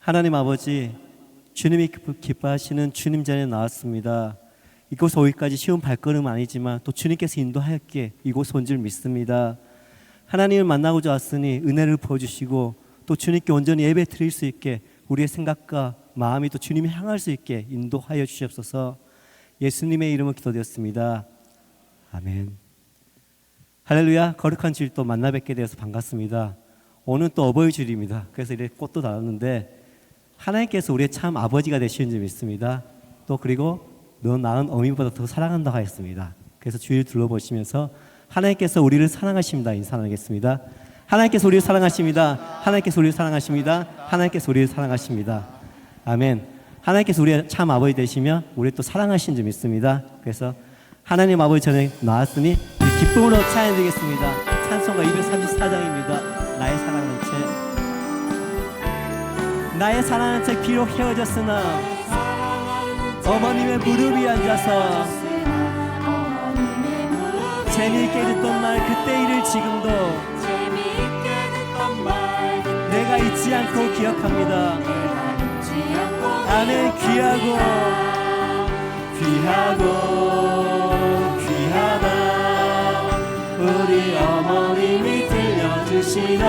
하나님 아버지, 주님이 기뻐하시는 주님 전에 나왔습니다. 이곳 오기까지 쉬운 발걸음은 아니지만 또 주님께서 인도하였기에 이곳 온 줄 믿습니다. 하나님을 만나고자 왔으니 은혜를 부어주시고 또 주님께 온전히 예배 드릴 수 있게 우리의 생각과 마음이 또 주님을 향할 수 있게 인도하여 주시옵소서. 예수님의 이름으로 기도드렸습니다. 아멘. 할렐루야. 거룩한 주일 또 만나 뵙게 되어서 반갑습니다. 오늘 또 어버이 주일입니다. 그래서 이렇게 꽃도 달았는데 하나님께서 우리의 참 아버지가 되시는 줄 믿습니다. 또 그리고 너 낳은 어미보다 더 사랑한다고 하였습니다. 그래서 주위를 둘러보시면서 하나님께서 우리를 사랑하십니다 인사 나누겠습니다. 하나님께서 우리를 사랑하십니다. 하나님께서 우리를 사랑하십니다. 하나님께서 우리를 사랑하십니다. 아멘. 하나님께서 우리의 참 아버지 되시며 우리를 또 사랑하신 줄 믿습니다. 그래서 하나님 아버지 전에 나왔으니 기쁨으로 찬양드리겠습니다. 찬송가 234장입니다. 나의 사랑하는 채. 나의 사랑하는 채 비록 헤어졌으나 어머님의 무릎 위에 앉아서 재미있게 듣던 말 그때 일을 지금도 내가 잊지 않고 기억합니다. 아멘. 귀하고 귀하다 우리 어머님이 들려주시던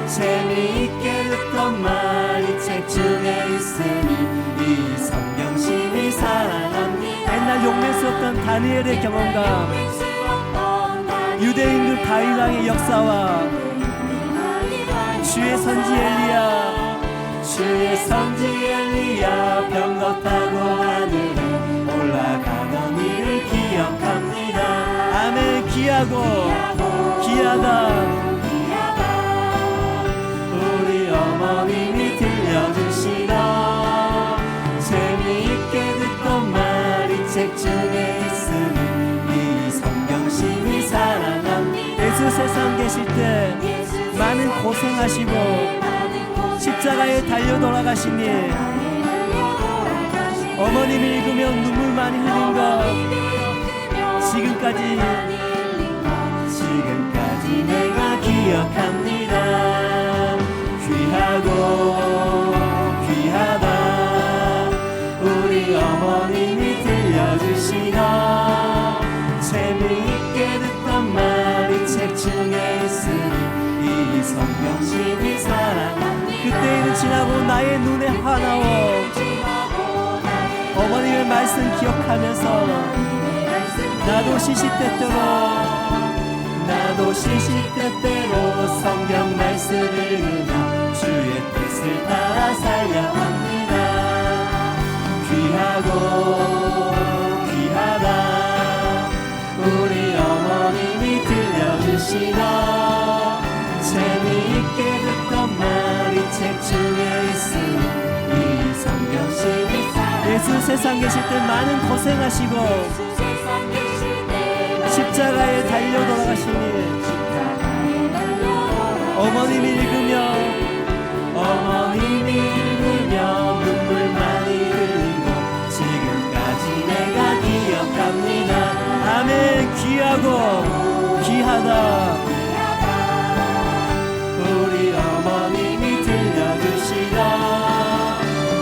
재미있게 듣던 말이 책 중에 있으니 이 성경심이 사랑합니다. 옛날 용맹스럽던 다니엘의 경험과 유대인들 다윗왕의 역사와 주의 선지 엘리야 병거 타고 하늘에 올라가던 일을 기억합니다. 아멘. 귀하다 우리 어머님이 들려주시던 재미있게 듣던 말이 책 중에 있으니 이 성경심이 사랑합니다. 예수 세상 계실 때 많은 고생하시고 십자가에 달려 돌아가시니 어머님 읽으면 눈물 많이 흘린 것 지금까지 내가 기억합니다. 귀하다 우리 어머님이 들려주시던 재미있게 듣던 말이 책 중에 있으니 이 성경심이 사랑합니다. 그때는 지나고 나의 눈에 화나워 어머님의 말씀 기억하면서 나도 시시때때로 성경 말씀 읽으며 주의 뜻을 따라 살려 합니다. 귀하다 우리 어머님이 들려주시던 재미있게 듣던 말이 책 중에 있으니 이 성경심이 예수 세상 계실 때 많은 고생하시고 십자가에 달려 돌아가시니 어머님이 읽으며 눈물 많이 흘린 것 지금까지 내가 기억합니다. 아멘. 귀하다 우리 어머님이 들려주시던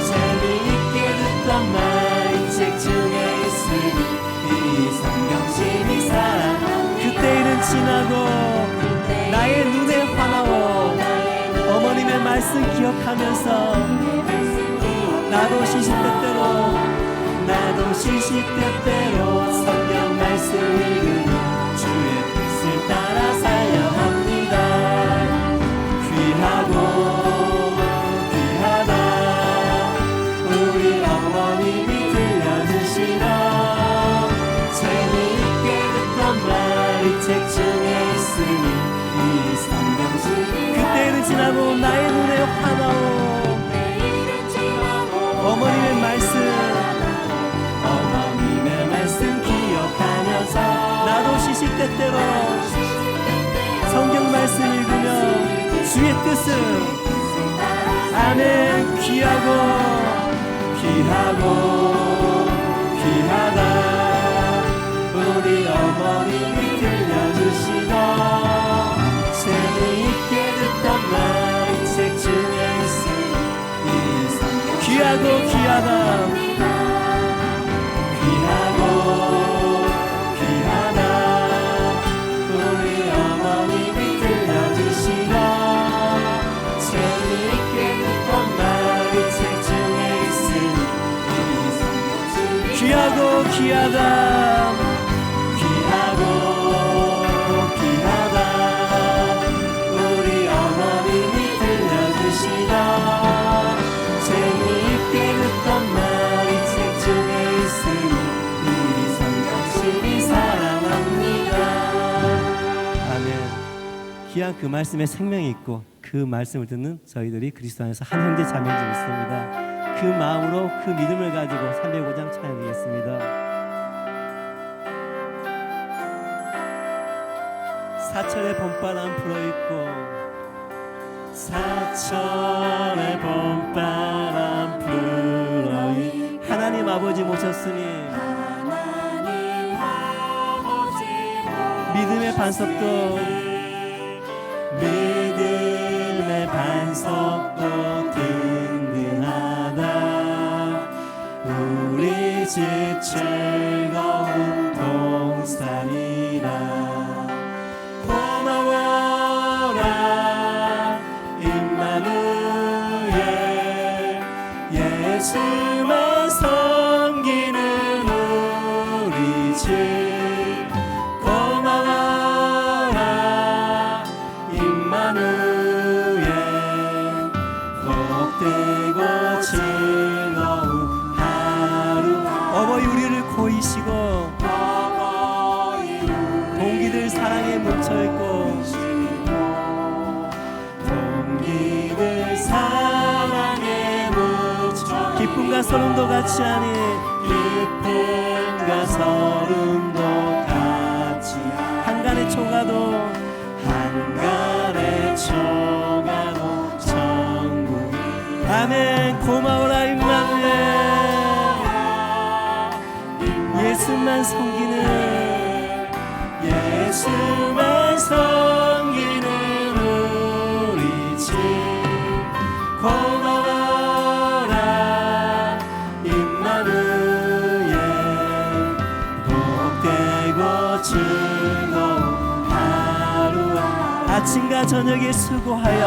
재미있게 듣던 말이 책 중에 있으니 이 성경심이 사랑합니다. 그때 일은 지나고 나의 눈에 화나워 어머님의 말씀 기억하면서 나도 시시때때로 성경 말씀 읽으며 주의 뜻을 따라 살려 합니다. 귀하다 우리 어머님이 들려주시던 재미있게 듣던 말이 책 중에 있으니 이 성경심이 그때는 지나고 나의 눈에 화나오 어머님의 말씀 기억하면서 나도 시시때때로 성경 말씀 읽으며 주의 뜻을 아멘. 귀하다 우리 어머님이 들려주시던 재미있게 듣던 말이 책 중에 있으니 귀하고 귀하다. 귀하고 귀하다. 우리 어머님이 들려주시던 재미있게 듣던 말이 책 중에 있으니 귀하고 귀하다. 귀하고 귀하다. 우리 어머님이 들려주시던 재미있게 듣던 말이 책 중에 있으니 우리 성경신이 사랑합니다. 아멘. 귀한 그 말씀에 생명이 있고 그 말씀을 듣는 저희들이 그리스도 안에서 한 형제 자매인 줄 믿습니다. 그 마음으로 그 믿음을 가지고 305장 찬양드리겠습니다. 사철의 봄바람 불어있고 사철의 봄바람 불어있고 하나님 아버지 모셨으니 믿음의 반석도 믿음의 반석도 든든하다. 우리 집 즐거운 동산이라. 고마워라 임마누엘 예수만 섬기는 우리 집. 고마워라 임마누엘 복되고 즐거운 하루. 어머니 우리를 고이시고 동기들 사랑에 뭉쳐있고 동기들 사랑에 뭉쳐 기쁨과 서름도 같이 하니 기쁨과 서름도 같이 한간의 초가도 한간의 초가도 천국. 아멘. 고마워라 임마누엘 예수만 섬기는 예수만 섬기는 우리 집. 고마워라 임마누엘 복되고 즐거운 하루하. 아침과 저녁에 수고하여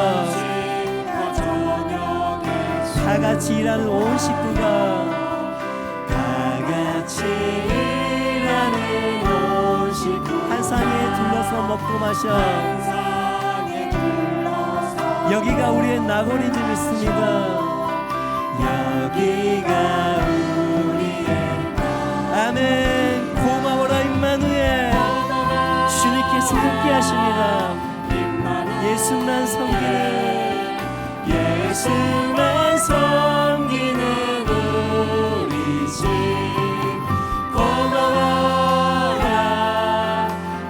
다 같이 일하는 온 식구가 다 같이 일하는 온 식구 한 상에 둘러서 먹고 마셔. 여기가 우리의 낙원인 줄 믿습니다. 여기가 우리의 아멘. 고마워라 임마누엘 주님께서 함께 하십니다. 예수만 섬기는 예수만 섬기는 우리 집. 고마워라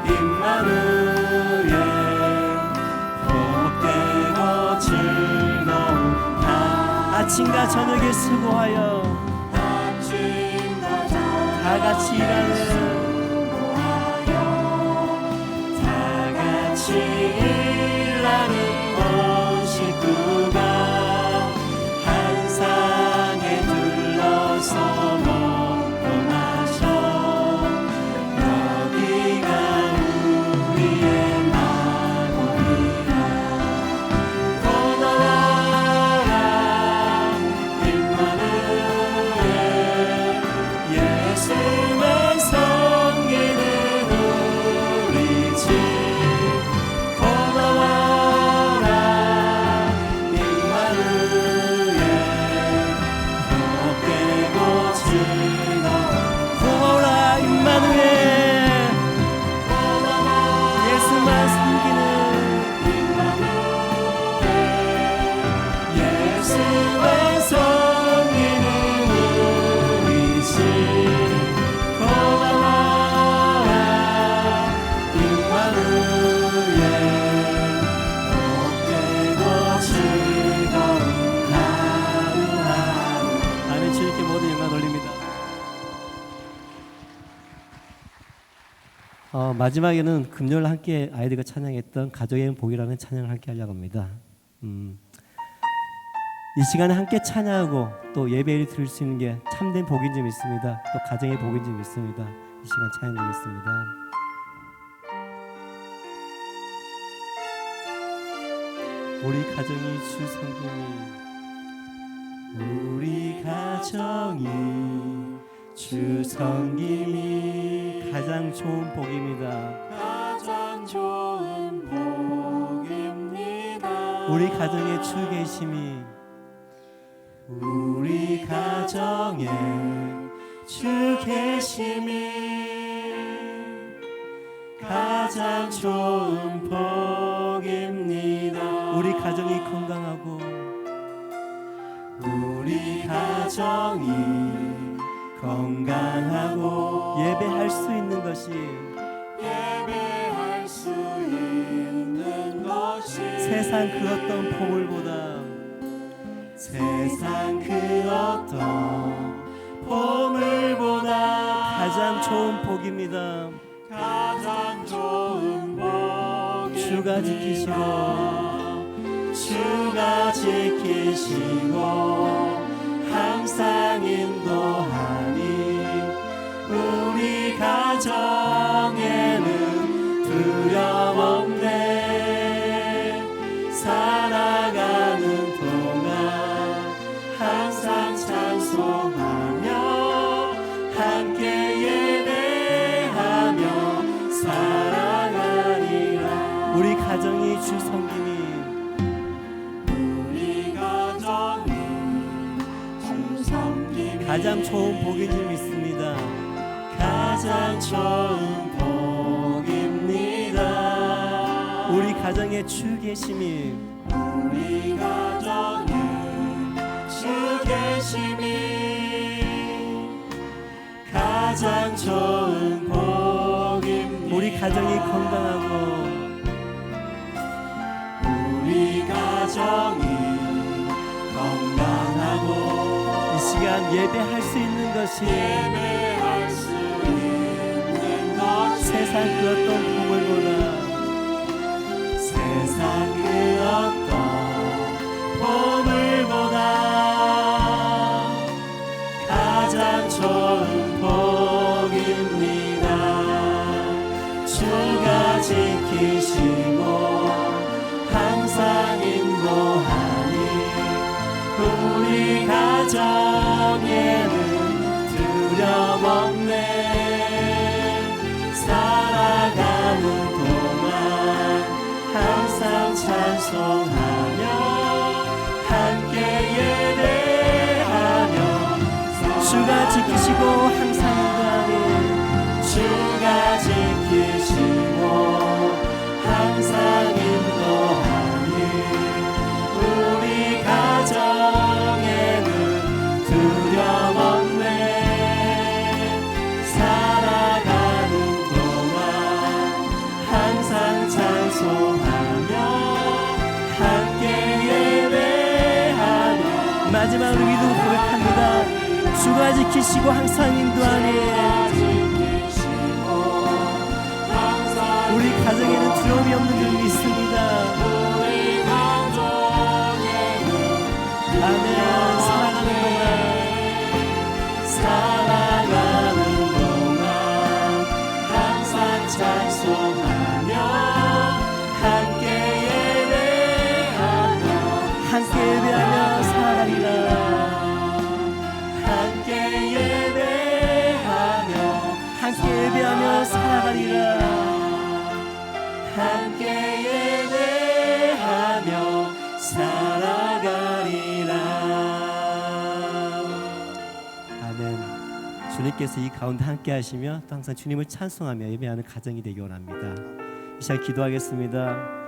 임마누엘 복되고 즐거운 아침과 저녁에 수고하여 다 같이 일하는 다 같이 일하는 온 식구가 한 상에 둘러서 먹고 마셔. 여기가 우리의 낙원이라. 고마워라 임마누엘 예수만 섬기는 우리 집. 고마워라 임마누엘 복되고 즐거운. 고마워라 임마누엘 예수만 섬기는 예수만 섬기는 우리 집. 고마워라 임마누엘 복되고 즐거운 하루하루. 아멘. 주님께 모든 영광 돌립니다. 마지막에는 금요일 함께 아이들과 찬양했던 가족의 복이라는 찬양을 함께 하려고 합니다. 이 시간에 함께 찬양하고 또 예배를 드릴 수 있는 게 참된 복인 줄 믿습니다. 또 가정의 복인 줄 믿습니다. 이 시간 찬양 드리겠습니다. 우리 가정이 주 섬김이, 우리 가정이 주 섬김이 가장 좋은 복입니다. 가장 좋은 복입니다. 우리 가정에 주 계심이, 우리 가정에 주 계심이 가장 좋은 복입니다. 우리 가정이 건강하고, 우리 가정이 건강하고 예배할 수 있는 것이, 예배할 수 있는 것이 세상 그 어떤 보물보다, 세상 그 어떤 보물보다 가장 좋은 복입니다. 가장 좋은 복입니다. 주가 지키시고, 주가 지키시고 항상 인도하니 우리 가정에는 두려움 없네. 살아가는 동안 항상 찬송하며 함께 예배하며 살아가리라. 우리 가정이 주 섬김이, 우리 가정이 주 섬김이 가장 좋은 복인 줄 믿습니다. 가장 좋은 복입니다. 우리 가정에 주 계심이, 우리 가정에 주 계심이 가장 좋은 복입니다. 우리 가정이 건강하고, 우리 가정이 건강하고 이 시간 예배할 수 있는 것이, 예배할 수 있는 것이 세상 그 어떤 보물보다, 세상 그 어떤 보물보다 가장 좋은 복입니다. 주가 지키시고 항상 인도하니 우리 가정에는 두려움 없네. 살아가는 동안 항상 찬송하며 함께 예배하며 주가 지키시고 항상 인도하니, 주가 지키시고 항상 인도하니 우리 가정에는 두려움 없네. 살아가는 동안 항상 찬송하며 함께 예배하며 마지막으로 믿음 고백합니다. 주가 지키시고 항상 인도하니, 우리 가정에는 두려움이 없는 줄 믿습니다. 아멘. 살아가는 동안 항상 찬송하며 함께 예배하며 함께 예배하며 살아가리라. 함께 예배하며 함께 예배하며 살아가리라. 함께 예배하며 살아가리라. 아멘. 주님께서 이 가운데 함께 하시며 또 항상 주님을 찬송하며 예배하는 가정이 되기 원합니다. 이 시간 기도하겠습니다.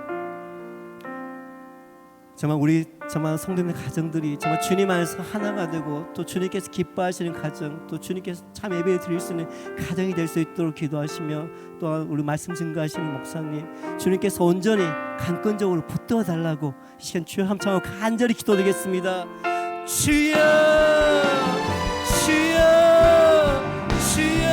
정말 성도님의 가정들이 정말 주님 안에서 하나가 되고 또 주님께서 기뻐하시는 가정, 또 주님께서 참 예배 드릴 수 있는 가정이 될 수 있도록 기도하시며, 또한 우리 말씀 증거하시는 목사님, 주님께서 온전히 강권적으로 붙들어 달라고 이 시간 주여 함청하고 간절히 기도드리겠습니다. 주여, 주여, 주여.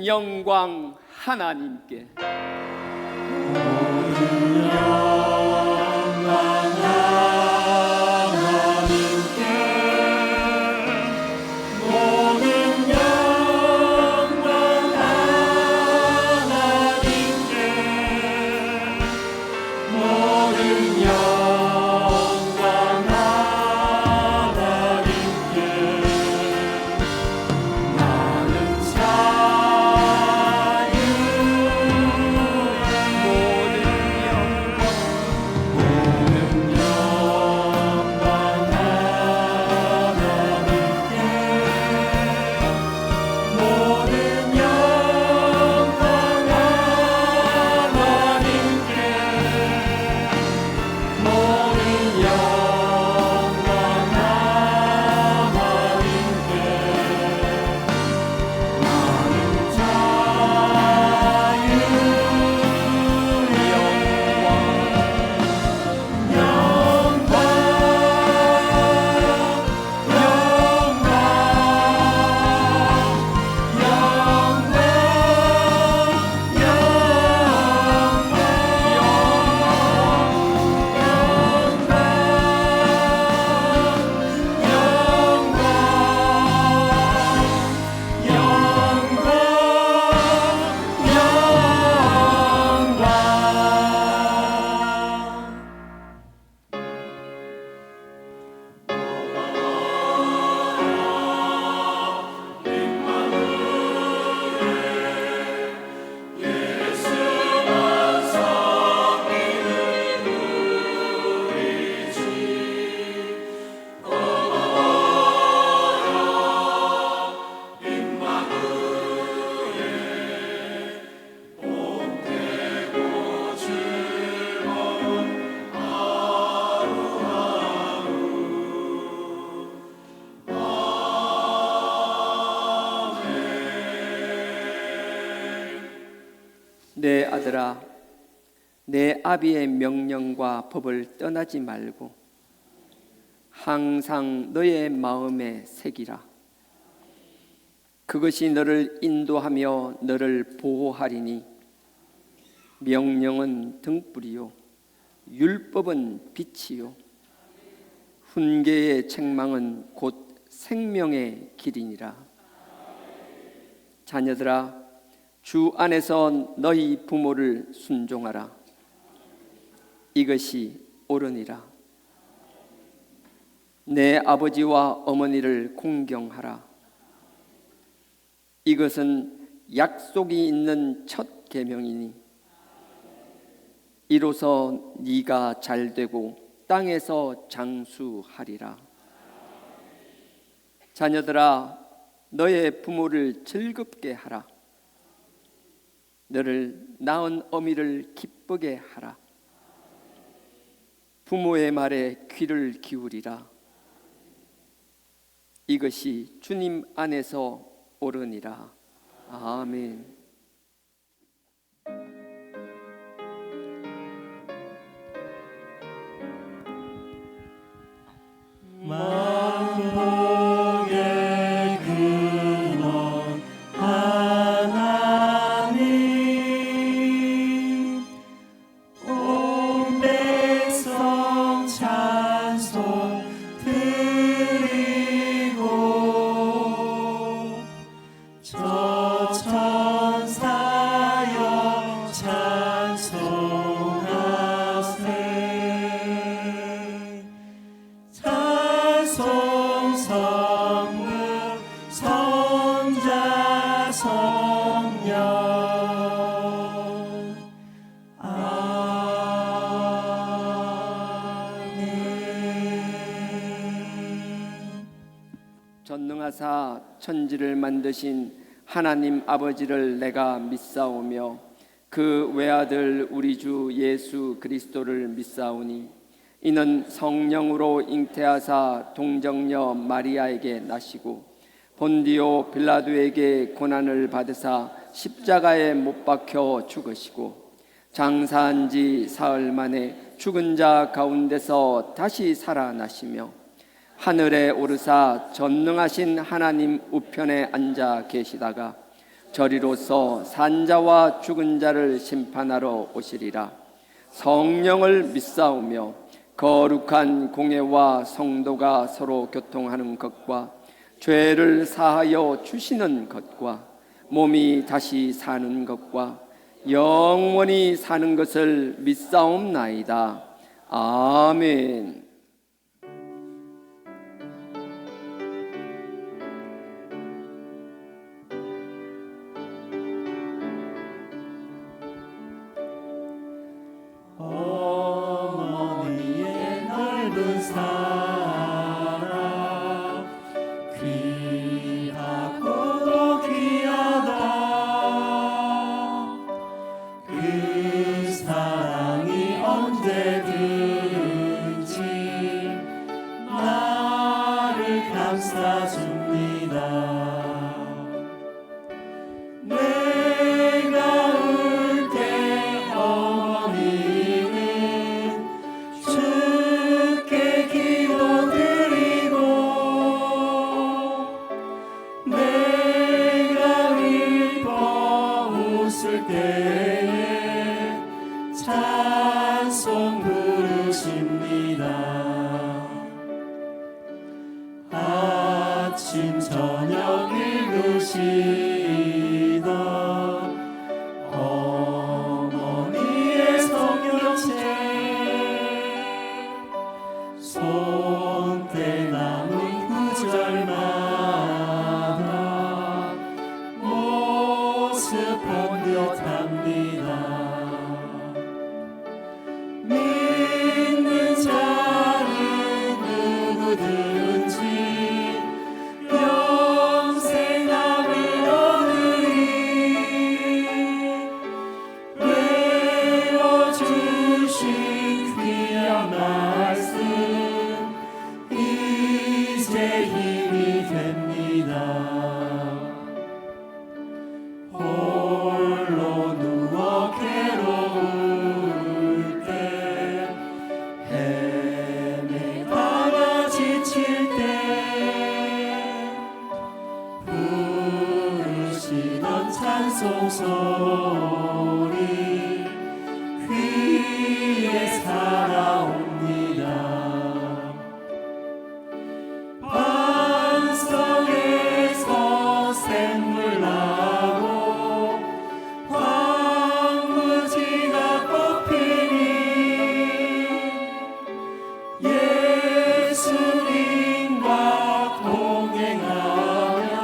모든 영광 하나님께. 내 아들아, 내 아비의 명령과 법을 떠나지 말고 항상 너의 마음에 새기라. 그것이 너를 인도하며 너를 보호하리니 명령은 등불이요 율법은 빛이요 훈계의 책망은 곧 생명의 길이니라. 자녀들아, 주 안에서 너희 부모를 순종하라. 이것이 옳으니라. 내 아버지와 어머니를 공경하라. 이것은 약속이 있는 첫 계명이니 이로써 네가 잘되고 땅에서 장수하리라. 자녀들아, 너의 부모를 즐겁게 하라. 너를 낳은 어미를 기쁘게 하라. 부모의 말에 귀를 기울이라. 이것이 주님 안에서 옳으니라. 아멘. 만복의 근원 하나님, 온 백성 찬송 드리고 저 천사여 찬송하세. 찬송 성부 성자 성령 아멘. 전능하사 천지를 만드신 하나님 아버지를 내가 믿사오며 그 외아들 우리 주 예수 그리스도를 믿사오니 이는 성령으로 잉태하사 동정녀 마리아에게 나시고 본디오 빌라도에게 고난을 받으사 십자가에 못 박혀 죽으시고 장사한 지 사흘 만에 죽은 자 가운데서 다시 살아나시며 하늘에 오르사 전능하신 하나님 우편에 앉아 계시다가 저리로서 산자와 죽은 자를 심판하러 오시리라. 성령을 믿사오며 거룩한 공회와 성도가 서로 교통하는 것과 죄를 사하여 주시는 것과 몸이 다시 사는 것과 영원히 사는 것을 믿사옵나이다. 아멘. 어머니의 넓은 사랑 귀하고도 귀하다. 그 사랑이 언제든지 나를 감싸줍니다. 내가 울 때 어머니는 주께 기도드리고, 내가 기뻐 웃을 때에 찬송 부르십니다. 아침 저녁 읽으시던 어머니의 성경책, 손때 남은 구절마다 모습 본 듯합니다. 믿는 자는 누구든지 영생함을 얻으리. 외워주신 귀한 말씀 이제 힘이 됩니다. 홀로 누워 괴로울 때, 헤매다가 지칠 때 부르시던 찬송 소리 귀에 살아옵니다. 반석에서 샘물 나고 황무지가 꽃피니 예수님과 동행하며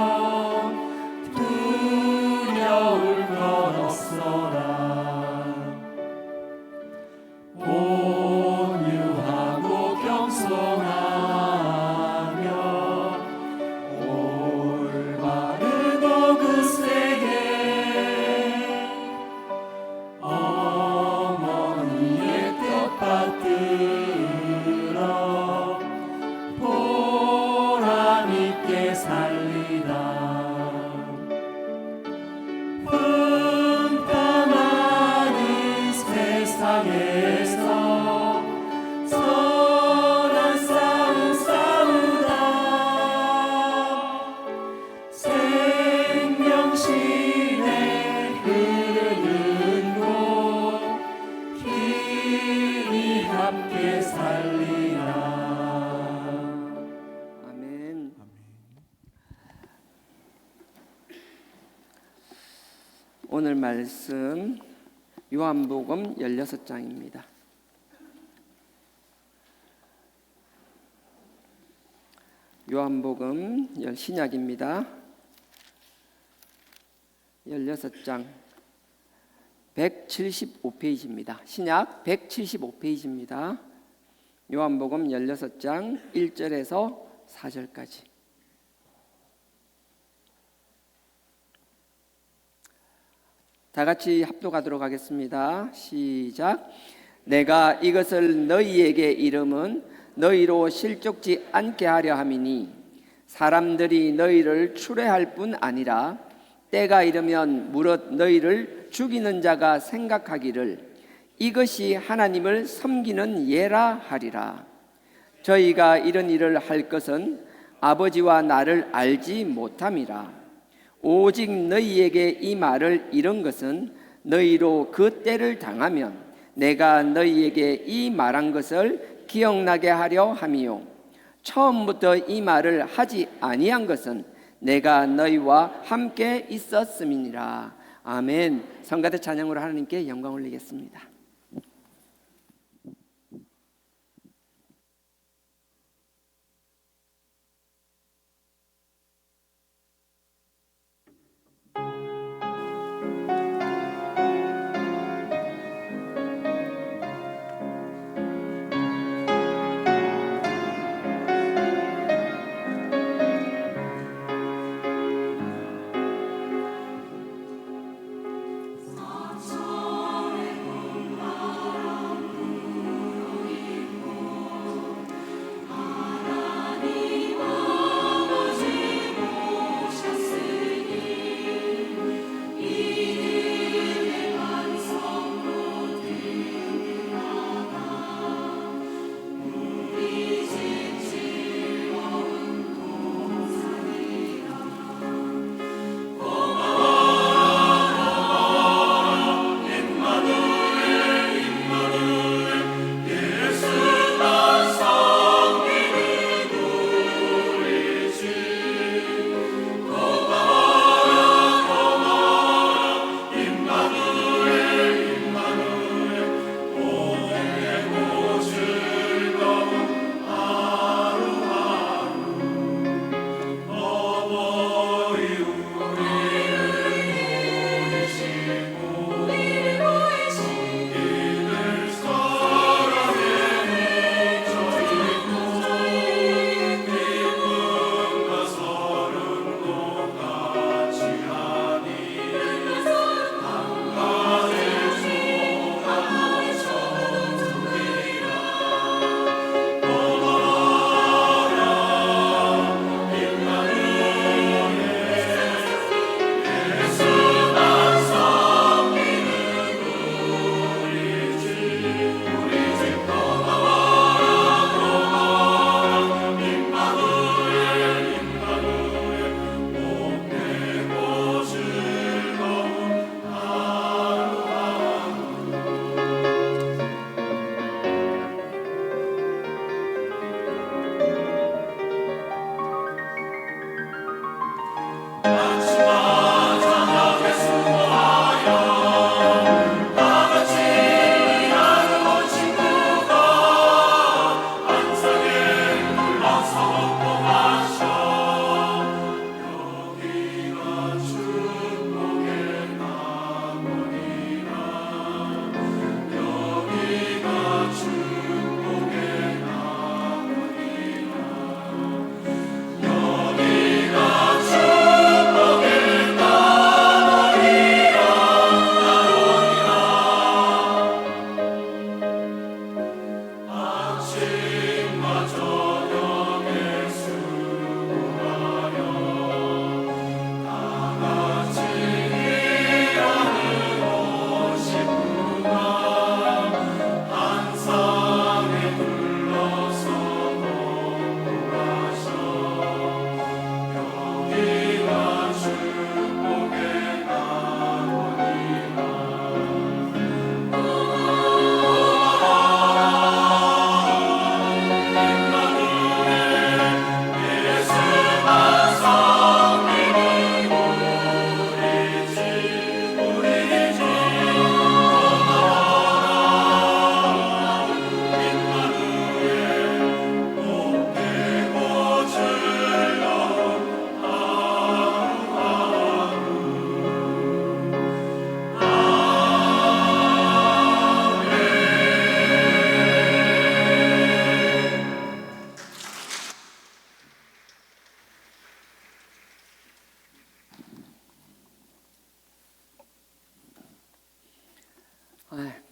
두려울 것 없어라. 온유하고 겸손하며 올바르고 굳세게 어머니의 뜻 받들어 보람 있게 살리다. 흠담하는 세상에서 선한 싸움 싸우다. 생명신에 흐르는 곳 길이 함께 살리라. 아멘. 오늘 말씀 요한복음 16장입니다. 요한복음 신약입니다. 16장 175페이지입니다. 신약 175페이지입니다. 요한복음 16장 1절에서 4절까지. 다 같이 합독하도록 하겠습니다. 시작. 내가 이것을 너희에게 이름은 너희로 실족지 않게 하려 함이니 사람들이 너희를 추례할 뿐 아니라 때가 이르면 무릇 너희를 죽이는 자가 생각하기를 이것이 하나님을 섬기는 예라 하리라. 저희가 이런 일을 할 것은 아버지와 나를 알지 못함이라. 오직 너희에게 이 말을 이룬 것은 너희로 그 때를 당하면 내가 너희에게 이 말한 것을 기억나게 하려 함이요 처음부터 이 말을 하지 아니한 것은 내가 너희와 함께 있었음이니라. 아멘. 성가대 찬양으로 하나님께 영광 올리겠습니다.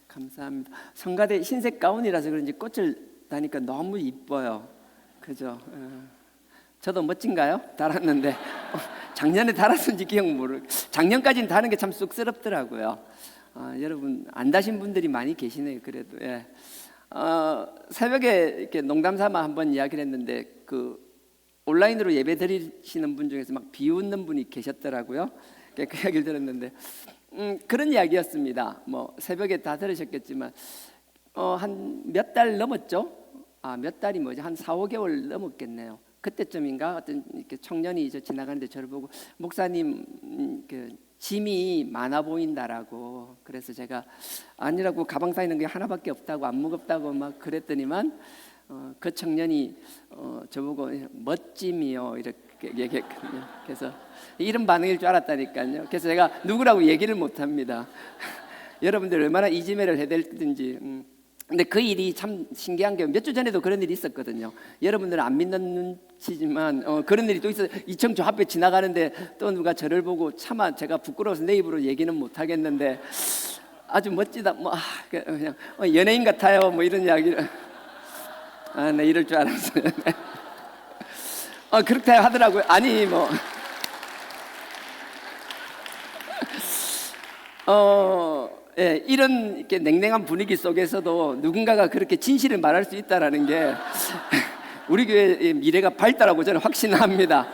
감사합니다. 성가대 흰색 가운이라서 그런지 꽃을 다니까 너무 이뻐요. 그죠? 저도 멋진가요? 달았는데 작년에 달았는지 기억 모르. 작년까지는 다는 게 참 쑥스럽더라고요. 여러분 안 다신 분들이 많이 계시네요. 그래도 새벽에 이렇게 농담 삼아 한번 이야기를 했는데 온라인으로 예배 드리시는 분 중에서 막 비웃는 분이 계셨더라고요. 그 이야기를 들었는데 그런 이야기였습니다. 뭐 새벽에 다 들으셨겠지만 한 몇 달 넘었죠. 몇 달이 뭐지? 한 4, 5개월 넘었겠네요. 그때쯤인가 어떤 이렇게 청년이 이제 지나가는데 저를 보고 목사님 그 짐이 많아 보인다라고. 그래서 제가 아니라고, 가방 싸이는 게 하나밖에 없다고, 안 무겁다고 막 그랬더니만 그 청년이 저보고 멋짐이요 이렇게 얘기했거든요. 그래서 이런 반응일 줄 알았다니까요. 그래서 제가 누구라고 얘기를 못합니다. 여러분들 얼마나 이지매를 해댈든지. 근데 그 일이 참 신기한 게 몇 주 전에도 그런 일이 있었거든요. 여러분들은 안 믿는 눈치지만 그런 일이 또 있어요. 이청 저 앞에 지나가는데 또 누가 저를 보고, 차마 제가 부끄러워서 내 입으로 얘기는 못 하겠는데 아주 멋지다, 뭐 그냥 연예인 같아요, 뭐 이런 이야기를. 나 이럴 줄 알았어요. 그렇게 하더라고요. 아니 뭐 예, 이런 이렇게 냉랭한 분위기 속에서도 누군가가 그렇게 진실을 말할 수 있다라는 게 우리 교회의 미래가 밝다라고 저는 확신합니다.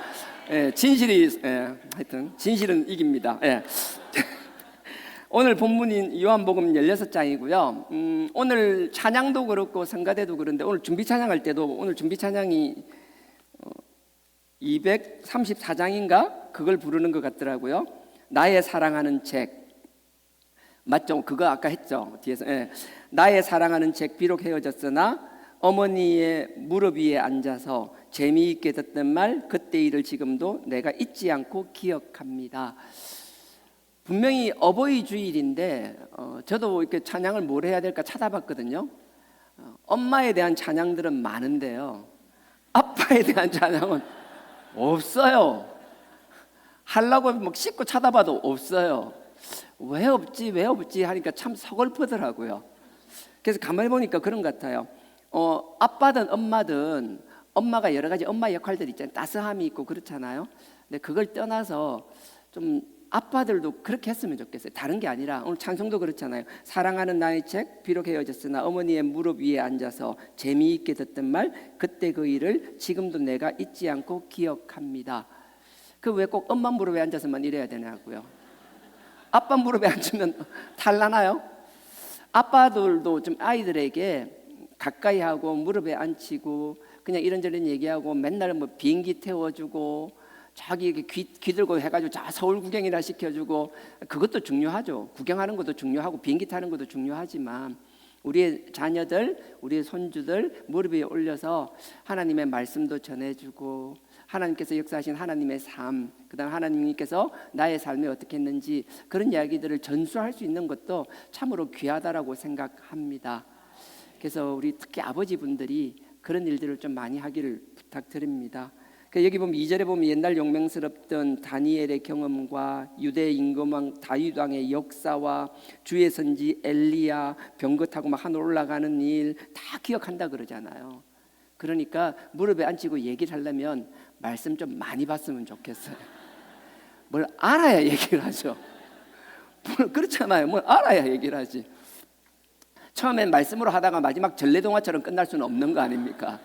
예, 하여튼 진실은 이깁니다. 예. 오늘 본문인 요한복음 16장이고요. 오늘 찬양도 그렇고 성가대도 그런데 오늘 준비 찬양할 때도 오늘 준비 찬양이 234장인가 그걸 부르는 것 같더라고요. 나의 사랑하는 책. 맞죠? 그거 아까 했죠. 뒤에서. 예. 나의 사랑하는 책, 비록 헤어졌으나 어머니의 무릎 위에 앉아서 재미있게 듣던 말, 그때 일을 지금도 내가 잊지 않고 기억합니다. 분명히 어버이 주일인데 저도 이렇게 찬양을 뭘 해야 될까 찾아봤거든요. 엄마에 대한 찬양들은 많은데요, 아빠에 대한 찬양은 없어요. 하려고 막 씻고 찾아봐도 없어요. 왜 없지 하니까 참 서글프더라고요. 그래서 가만히 보니까 그런 것 같아요. 아빠든 엄마든 엄마가 여러 가지 엄마 역할들이 있잖아요. 따스함이 있고 그렇잖아요. 근데 그걸 떠나서 좀 아빠들도 그렇게 했으면 좋겠어요. 다른 게 아니라 오늘 찬송도 그렇잖아요. 사랑하는 나의 책, 비록 헤어졌으나 어머니의 무릎 위에 앉아서 재미있게 듣던 말, 그때 그 일을 지금도 내가 잊지 않고 기억합니다. 그 왜 꼭 엄마 무릎에 앉아서만 이래야 되냐고요. 아빠 무릎에 앉으면 탈나나요? 아빠들도 좀 아이들에게 가까이 하고 무릎에 앉히고 그냥 이런저런 얘기하고 맨날 뭐 비행기 태워주고 자기 귀 들고 해가지고 자 서울 구경이나 시켜주고, 그것도 중요하죠. 구경하는 것도 중요하고 비행기 타는 것도 중요하지만 우리의 자녀들, 우리의 손주들 무릎 위에 올려서 하나님의 말씀도 전해주고 하나님께서 역사하신 하나님의 삶, 그다음 하나님께서 나의 삶에 어떻게 했는지 그런 이야기들을 전수할 수 있는 것도 참으로 귀하다라고 생각합니다. 그래서 우리 특히 아버지분들이 그런 일들을 좀 많이 하기를 부탁드립니다. 여기 보면 2절에 보면 옛날 용맹스럽던 다니엘의 경험과 유대 임금왕 다윗 왕의 역사와 주의 선지 엘리야 병거 타고 막 하늘 올라가는 일 다 기억한다 그러잖아요. 그러니까 무릎에 앉히고 얘기를 하려면 말씀 좀 많이 봤으면 좋겠어요. 뭘 알아야 얘기를 하죠. 그렇잖아요. 뭘 알아야 얘기를 하지. 처음엔 말씀으로 하다가 마지막 전래동화처럼 끝날 수는 없는 거 아닙니까?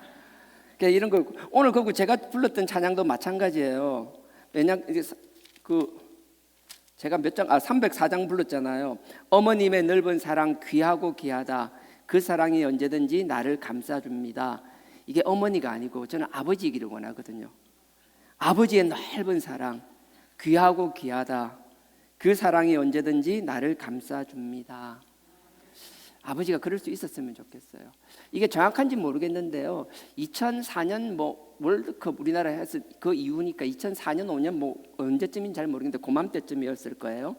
이런 거 오늘 그 제가 불렀던 찬양도 마찬가지예요. 왜냐 제가 304장 불렀잖아요. 어머님의 넓은 사랑 귀하고 귀하다. 그 사랑이 언제든지 나를 감싸줍니다. 이게 어머니가 아니고 저는 아버지이기를 원하거든요. 아버지의 넓은 사랑 귀하고 귀하다. 그 사랑이 언제든지 나를 감싸줍니다. 아버지가 그럴 수 있었으면 좋겠어요. 이게 정확한지 모르겠는데요. 2004년 월드컵 우리나라 했을 그 이후니까 2004년 5년 언제쯤인지 잘 모르겠는데 그맘때쯤이었을 거예요.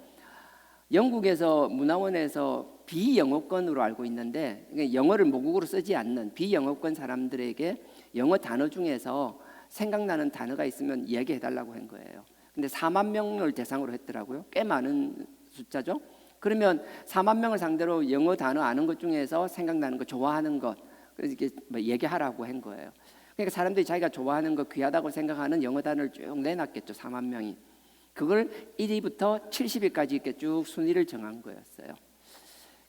영국에서 문화원에서 비영어권으로 알고 있는데 영어를 모국어로 쓰지 않는 비영어권 사람들에게 영어 단어 중에서 생각나는 단어가 있으면 이야기해달라고 한 거예요. 근데 4만 명을 대상으로 했더라고요. 꽤 많은 숫자죠. 그러면 4만 명을 상대로 영어 단어 아는 것 중에서 생각나는 거, 좋아하는 것, 그래서 이렇게 얘기하라고 한 거예요. 그러니까 사람들이 자기가 좋아하는 거, 귀하다고 생각하는 영어 단어를 쭉 내놨겠죠. 4만 명이. 그걸 1위부터 70위까지 이렇게 쭉 순위를 정한 거였어요.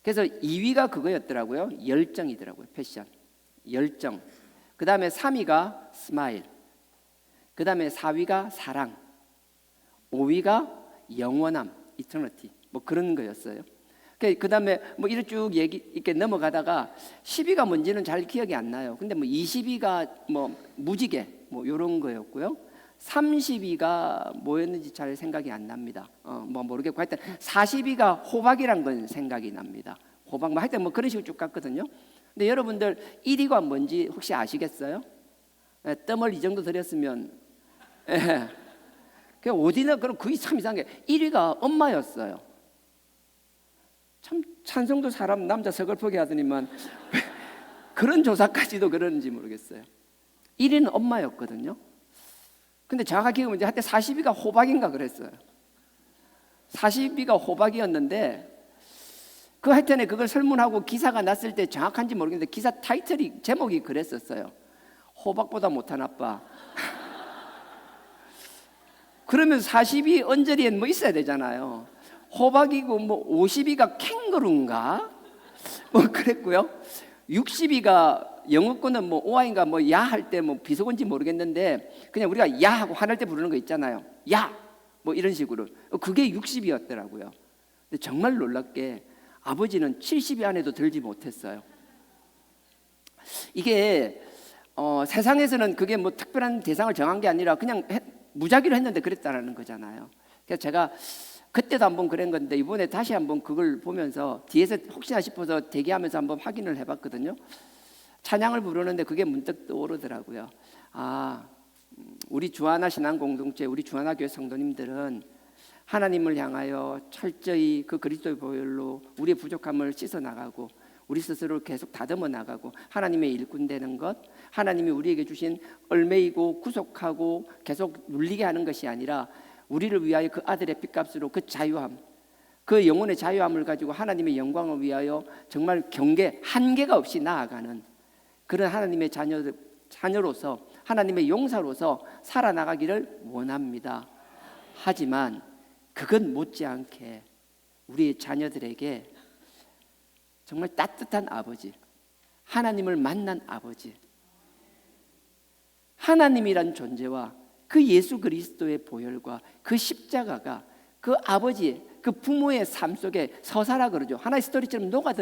그래서 2위가 그거였더라고요. 열정이더라고요. 패션, 열정. 그 다음에 3위가 스마일. 그 다음에 4위가 사랑, 5위가 영원함, 이터니티, 뭐 그런 거였어요. 그 다음에 뭐 이렇게 쭉 이렇게 넘어가다가 10위가 뭔지는 잘 기억이 안 나요. 근데 뭐 20위가 뭐 무지개, 뭐 이런 거였고요. 30위가 뭐였는지 잘 생각이 안 납니다. 뭐 모르겠고 하여튼 40위가 호박이란 건 생각이 납니다. 호박, 뭐 하여튼 뭐 그런 식으로 쭉 갔거든요. 근데 여러분들 1위가 뭔지 혹시 아시겠어요? 뜸을 이 정도 드렸으면, 예. 그 어디나 그럼 그게 참 이상해. 1위가 엄마였어요. 참 찬성도 사람 남자 서글프게 하더니만 그런 조사까지도 그러는지 모르겠어요. 1위는 엄마였거든요. 근데 정확하게 기억은 한때 40위가 호박인가 그랬어요. 40위가 호박이었는데 그 하여튼에 그걸 설문하고 기사가 났을 때 정확한지 모르겠는데 기사 타이틀이 제목이 그랬었어요. 호박보다 못한 아빠. 그러면 40위 언저리엔 뭐 있어야 되잖아요. 호박이고 뭐 50위가 캥거루인가? 뭐 그랬고요. 60위가 영어권은 뭐 오아인가 뭐 야 할 때 뭐 비속어인지 모르겠는데 그냥 우리가 야 하고 화낼 때 부르는 거 있잖아요. 야! 뭐 이런 식으로. 그게 60위였더라고요. 근데 정말 놀랍게 아버지는 70위 안에도 들지 못했어요. 이게 세상에서는 그게 뭐 특별한 대상을 정한 게 아니라 그냥 무작위로 했는데 그랬다라는 거잖아요. 그래서 제가 그때도 한번 그런 건데 이번에 다시 한번 그걸 보면서 뒤에서 혹시나 싶어서 대기하면서 한번 확인을 해봤거든요. 찬양을 부르는데 그게 문득 떠오르더라고요. 우리 주하나 신앙 공동체, 우리 주하나 교회 성도님들은 하나님을 향하여 철저히 그 그리스도의 보혈로 우리의 부족함을 씻어 나가고 우리 스스로를 계속 다듬어 나가고 하나님의 일꾼 되는 것, 하나님이 우리에게 주신 얼매이고 구속하고 계속 눌리게 하는 것이 아니라 우리를 위하여 그 아들의 핏값으로 그 자유함, 그 영혼의 자유함을 가지고 하나님의 영광을 위하여 정말 한계가 없이 나아가는 그런 하나님의 자녀로서 하나님의 용사로서 살아나가기를 원합니다. 하지만 그건 못지않게 우리 자녀들에게 정말 따뜻한 아버지, 하나님을 만난 아버지, 하나님이란 존재와 그 예수 그리스도의 보혈과 그 십자가가 그 아버지, 그 부모의 삶 속에 서사라 그러죠. 하나의 스토리처럼 녹아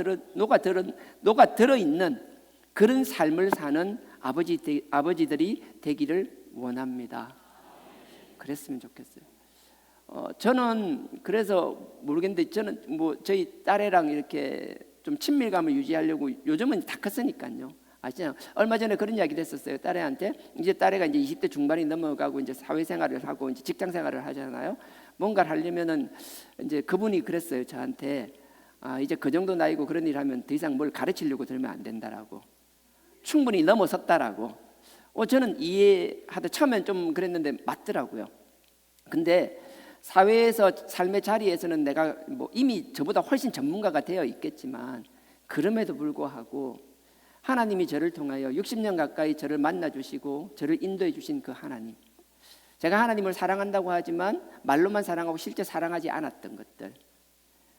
들어 있는 그런 삶을 사는 아버지들이 되기를 원합니다. 그랬으면 좋겠어요. 저는 그래서 모르겠는데 저는 뭐 저희 딸애랑 이렇게 좀 친밀감을 유지하려고 요즘은 다 컸으니까요. 아시잖아요. 얼마 전에 그런 이야기를 했었어요. 딸애한테 이제 딸애가 이제 20대 중반이 넘어가고 이제 사회생활을 하고 이제 직장생활을 하잖아요. 뭔가를 하려면은 이제 그분이 그랬어요. 저한테 이제 그 정도 나이고 그런 일 하면 더 이상 뭘 가르치려고 들면 안 된다라고. 충분히 넘어섰다라고. 저는 이해하다 처음엔 좀 그랬는데 맞더라고요. 근데 사회에서 삶의 자리에서는 내가 뭐 이미 저보다 훨씬 전문가가 되어 있겠지만 그럼에도 불구하고 하나님이 저를 통하여 60년 가까이 저를 만나주시고 저를 인도해 주신 그 하나님, 제가 하나님을 사랑한다고 하지만 말로만 사랑하고 실제 사랑하지 않았던 것들,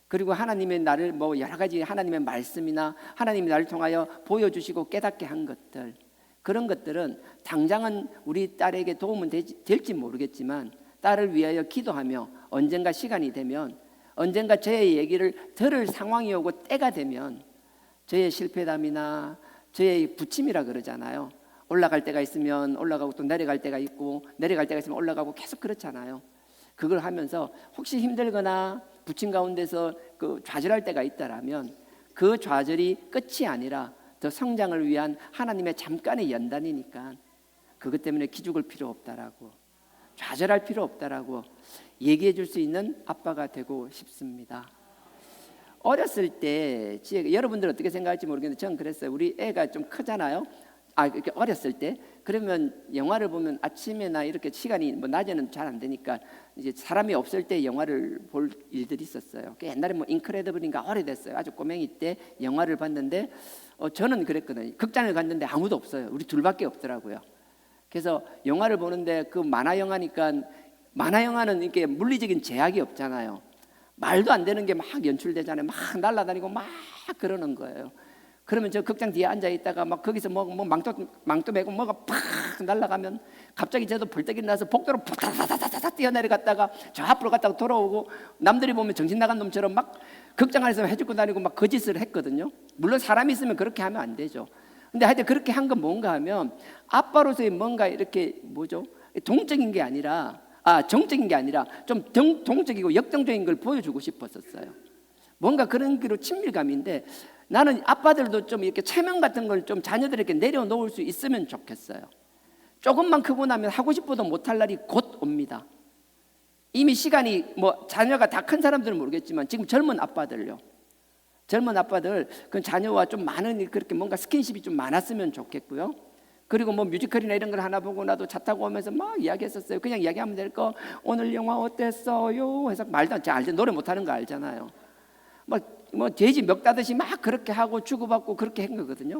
그리고 하나님의 나를 뭐 여러 가지 하나님의 말씀이나 하나님이 나를 통하여 보여주시고 깨닫게 한 것들, 그런 것들은 당장은 우리 딸에게 도움은 될지 모르겠지만 딸을 위하여 기도하며 언젠가 시간이 되면 언젠가 저의 얘기를 들을 상황이 오고 때가 되면 저의 실패담이나 저의 부침이라 그러잖아요. 올라갈 때가 있으면 올라가고 또 내려갈 때가 있고 내려갈 때가 있으면 올라가고 계속 그렇잖아요. 그걸 하면서 혹시 힘들거나 부침 가운데서 그 좌절할 때가 있다라면 그 좌절이 끝이 아니라 더 성장을 위한 하나님의 잠깐의 연단이니까 그것 때문에 기죽을 필요 없다라고, 좌절할 필요 없다라고 얘기해 줄 수 있는 아빠가 되고 싶습니다. 어렸을 때 여러분들 어떻게 생각할지 모르겠는데 저는 그랬어요. 우리 애가 좀 크잖아요. 이렇게 어렸을 때 그러면 영화를 보면 아침에나 이렇게 시간이 뭐 낮에는 잘 안 되니까 이제 사람이 없을 때 영화를 볼 일들이 있었어요. 옛날에 뭐 인크레더블인가 오래됐어요. 아주 꼬맹이 때 영화를 봤는데 저는 그랬거든요. 극장을 갔는데 아무도 없어요. 우리 둘밖에 없더라고요. 그래서 영화를 보는데 그 만화 영화니까 만화 영화는 이렇게 물리적인 제약이 없잖아요. 말도 안 되는 게 막 연출되잖아요. 막 날아다니고 막 그러는 거예요. 그러면 저 극장 뒤에 앉아 있다가 막 거기서 뭐 망토 메고 뭐가 팍 날아가면 갑자기 저도 벌떡이 나서 복도로 푸다다다다다 뛰어내려갔다가 저 앞으로 갔다가 돌아오고, 남들이 보면 정신 나간 놈처럼 막 극장 안에서 해주고 다니고 막 거짓을 했거든요. 물론 사람이 있으면 그렇게 하면 안 되죠. 근데 하여튼 그렇게 한 건 뭔가 하면 아빠로서의 뭔가 이렇게 뭐죠? 동적인 게 아니라 정적인 게 아니라 좀 동적이고 역동적인 걸 보여주고 싶었었어요. 뭔가 그런 기로 친밀감인데, 나는 아빠들도 좀 이렇게 체면 같은 걸 좀 자녀들에게 내려놓을 수 있으면 좋겠어요. 조금만 크고 나면 하고 싶어도 못할 날이 곧 옵니다. 이미 시간이 뭐 자녀가 다 큰 사람들은 모르겠지만 지금 젊은 아빠들요. 젊은 아빠들 그 자녀와 좀 많은 그렇게 뭔가 스킨십이 좀 많았으면 좋겠고요. 그리고 뭐 뮤지컬이나 이런 걸 하나 보고 나도 차 타고 오면서 막 이야기했었어요. 그냥 이야기하면 될 거, 오늘 영화 어땠어요? 해서 말도 안 돼. 노래 못하는 거 알잖아요. 뭐 돼지 멱 따듯이 막 그렇게 하고 주고받고 그렇게 한 거거든요.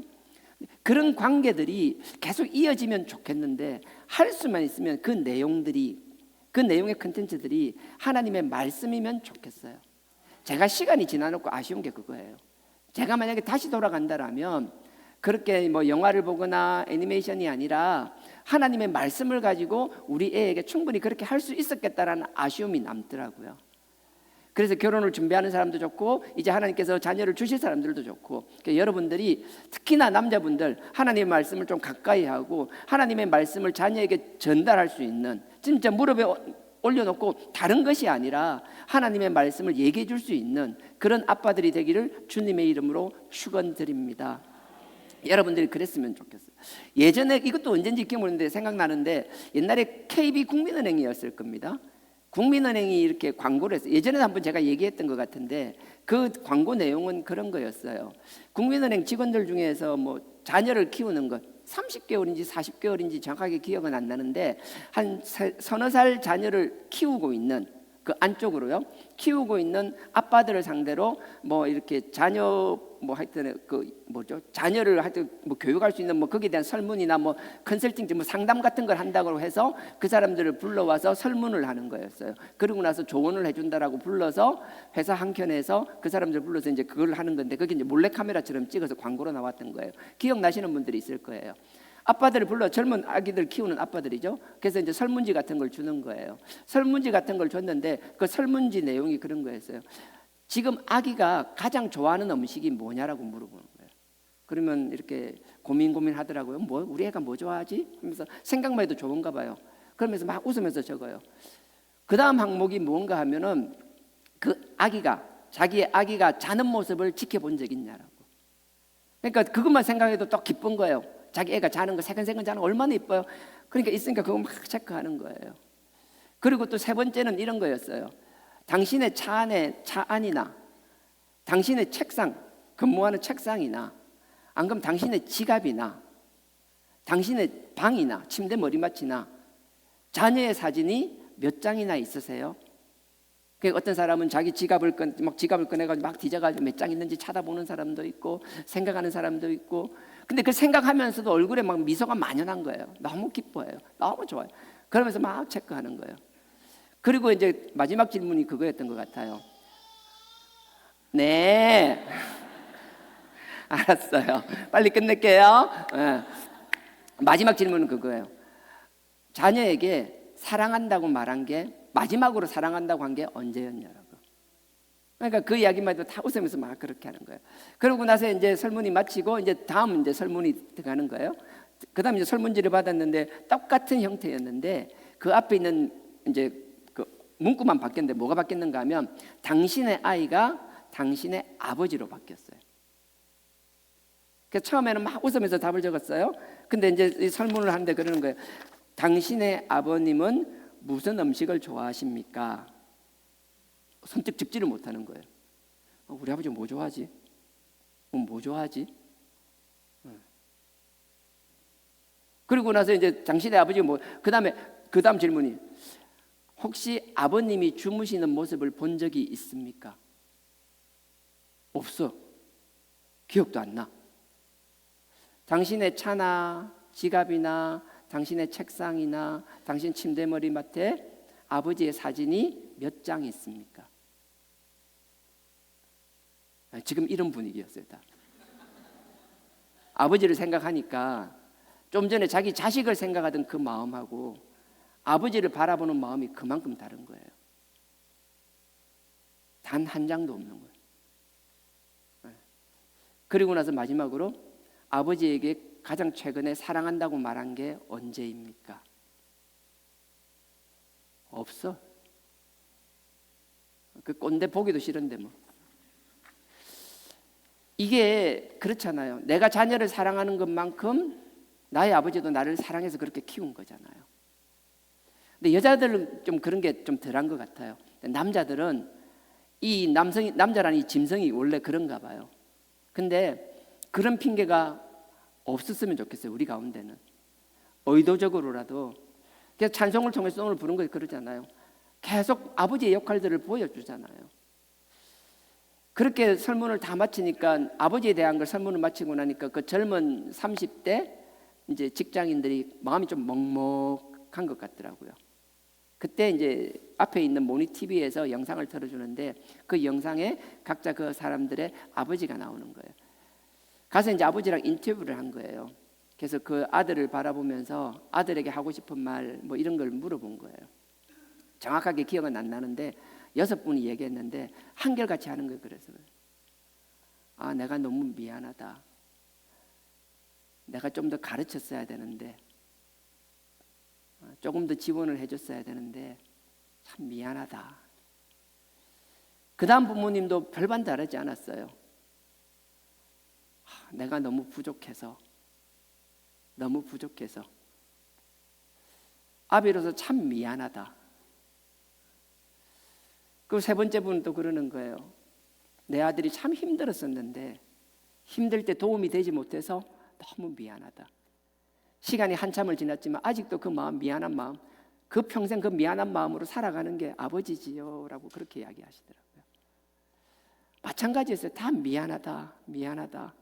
그런 관계들이 계속 이어지면 좋겠는데, 할 수만 있으면 그 내용의 컨텐츠들이 하나님의 말씀이면 좋겠어요. 제가 시간이 지나놓고 아쉬운 게 그거예요. 제가 만약에 다시 돌아간다라면 그렇게 뭐 영화를 보거나 애니메이션이 아니라 하나님의 말씀을 가지고 우리 애에게 충분히 그렇게 할 수 있었겠다라는 아쉬움이 남더라고요. 그래서 결혼을 준비하는 사람도 좋고, 이제 하나님께서 자녀를 주실 사람들도 좋고, 그러니까 여러분들이 특히나 남자분들 하나님의 말씀을 좀 가까이 하고 하나님의 말씀을 자녀에게 전달할 수 있는, 진짜 무릎에 올려놓고 다른 것이 아니라 하나님의 말씀을 얘기해 줄 수 있는 그런 아빠들이 되기를 주님의 이름으로 축원드립니다. 여러분들이 그랬으면 좋겠어요. 예전에 이것도 언젠지 기억모르는데 생각나는데, 옛날에 KB 국민은행이었을 겁니다. 국민은행이 이렇게 광고를 했어요. 예전에 한번 제가 얘기했던 것 같은데, 그 광고 내용은 그런 거였어요. 국민은행 직원들 중에서 뭐 자녀를 키우는 것 30개월인지 40개월인지 정확하게 기억은 안 나는데, 한 서너 살 자녀를 키우고 있는 그 안쪽으로요, 키우고 있는 아빠들을 상대로 뭐 이렇게 자녀 뭐 하여튼 그 뭐죠, 자녀를 하여튼 뭐 교육할 수 있는 뭐 거기에 대한 설문이나 뭐 컨설팅 뭐 상담 같은 걸 한다고 해서 그 사람들을 불러와서 설문을 하는 거였어요. 그러고 나서 조언을 해준다라고 불러서 회사 한켠에서 그 사람들 불러서 이제 그걸 하는 건데, 그게 이제 몰래 카메라처럼 찍어서 광고로 나왔던 거예요. 기억나시는 분들이 있을 거예요. 아빠들을 불러, 젊은 아기들 키우는 아빠들이죠. 그래서 이제 설문지 같은 걸 주는 거예요. 설문지 같은 걸 줬는데 그 설문지 내용이 그런 거였어요. 지금 아기가 가장 좋아하는 음식이 뭐냐라고 물어보는 거예요. 그러면 이렇게 고민하더라고요. 뭐 우리 애가 뭐 좋아하지? 하면서 생각만 해도 좋은가 봐요. 그러면서 막 웃으면서 적어요. 그 다음 항목이 뭔가 하면은 그 아기가, 자기의 아기가 자는 모습을 지켜본 적 있냐라고. 그러니까 그것만 생각해도 또 기쁜 거예요. 자기 애가 자는 거, 새근새근 자는 거 얼마나 이뻐요. 그러니까 있으니까 그거 막 체크하는 거예요. 그리고 또 세 번째는 이런 거였어요. 당신의 차 안이나 당신의 책상, 근무하는 책상이나, 안 그러면 당신의 지갑이나 당신의 방이나 침대 머리맡이나 자녀의 사진이 몇 장이나 있으세요? 그러니까 어떤 사람은 자기 지갑을 꺼내가지고 막 뒤져가지고 몇 장 있는지 찾아보는 사람도 있고, 생각하는 사람도 있고. 근데 그 생각하면서도 얼굴에 막 미소가 만연한 거예요. 너무 기뻐해요. 너무 좋아요. 그러면서 막 체크하는 거예요. 그리고 이제 마지막 질문이 그거였던 것 같아요. 네, 알았어요. 빨리 끝낼게요. 네. 마지막 질문은 그거예요. 자녀에게 사랑한다고 말한 게, 마지막으로 사랑한다고 한 게 언제였냐라고. 그러니까 그 이야기만 해도 다 웃으면서 막 그렇게 하는 거예요. 그러고 나서 이제 설문이 마치고 이제 다음 이제 설문이 들어가는 거예요. 그다음 이제 설문지를 받았는데 똑같은 형태였는데 그 앞에 있는 이제 그 문구만 바뀌었는데 뭐가 바뀌었는가 하면 당신의 아이가 당신의 아버지로 바뀌었어요. 그래서 처음에는 막 웃으면서 답을 적었어요. 근데 이제 이 설문을 하는데 그러는 거예요. 당신의 아버님은 무슨 음식을 좋아하십니까? 선뜻 짚지를 못하는 거예요. 우리 아버지 뭐 좋아하지? 뭐 좋아하지? 그리고 나서 이제 당신의 아버지 뭐, 그 다음 질문이 혹시 아버님이 주무시는 모습을 본 적이 있습니까? 없어. 기억도 안 나. 당신의 차나 지갑이나 당신의 책상이나 당신 침대 머리맡에 아버지의 사진이 몇 장 있습니까? 지금 이런 분위기였어요. 다. 아버지를 생각하니까 좀 전에 자기 자식을 생각하던 그 마음하고 아버지를 바라보는 마음이 그만큼 다른 거예요. 단 한 장도 없는 거예요. 그리고 나서 마지막으로 아버지에게 가장 최근에 사랑한다고 말한 게 언제입니까? 없어. 그 꼰대 보기도 싫은데 뭐. 이게 그렇잖아요. 내가 자녀를 사랑하는 것만큼 나의 아버지도 나를 사랑해서 그렇게 키운 거잖아요. 근데 여자들은 좀 그런 게 좀 덜한 것 같아요. 남자들은 이 남자라는 이 짐승이 원래 그런가 봐요. 근데 그런 핑계가 없었으면 좋겠어요. 우리 가운데는 의도적으로라도 그래서 찬송을 통해서 오늘 부른 거 그러잖아요. 계속 아버지의 역할들을 보여주잖아요. 그렇게 설문을 다 마치니까 아버지에 대한 걸 설문을 마치고 나니까 그 젊은 30대 이제 직장인들이 마음이 좀 먹먹한 것 같더라고요. 그때 이제 앞에 있는 모니 TV에서 영상을 틀어주는데 그 영상에 각자 그 사람들의 아버지가 나오는 거예요. 가서 이제 아버지랑 인터뷰를 한 거예요. 그래서 그 아들을 바라보면서 아들에게 하고 싶은 말 뭐 이런 걸 물어본 거예요. 정확하게 기억은 안 나는데 6분이 얘기했는데 한결같이 하는 거예요. 그래서 아, 내가 너무 미안하다. 내가 좀 더 가르쳤어야 되는데 조금 더 지원을 해줬어야 되는데 참 미안하다. 그 다음 부모님도 별반 다르지 않았어요. 내가 너무 부족해서 아비로서 참 미안하다. 그 세 번째 분은 또 그러는 거예요. 내 아들이 참 힘들었었는데 힘들 때 도움이 되지 못해서 너무 미안하다. 시간이 한참을 지났지만 아직도 그 마음, 미안한 마음, 그 평생 그 미안한 마음으로 살아가는 게 아버지지요 라고 그렇게 이야기하시더라고요. 마찬가지였어요. 다 미안하다.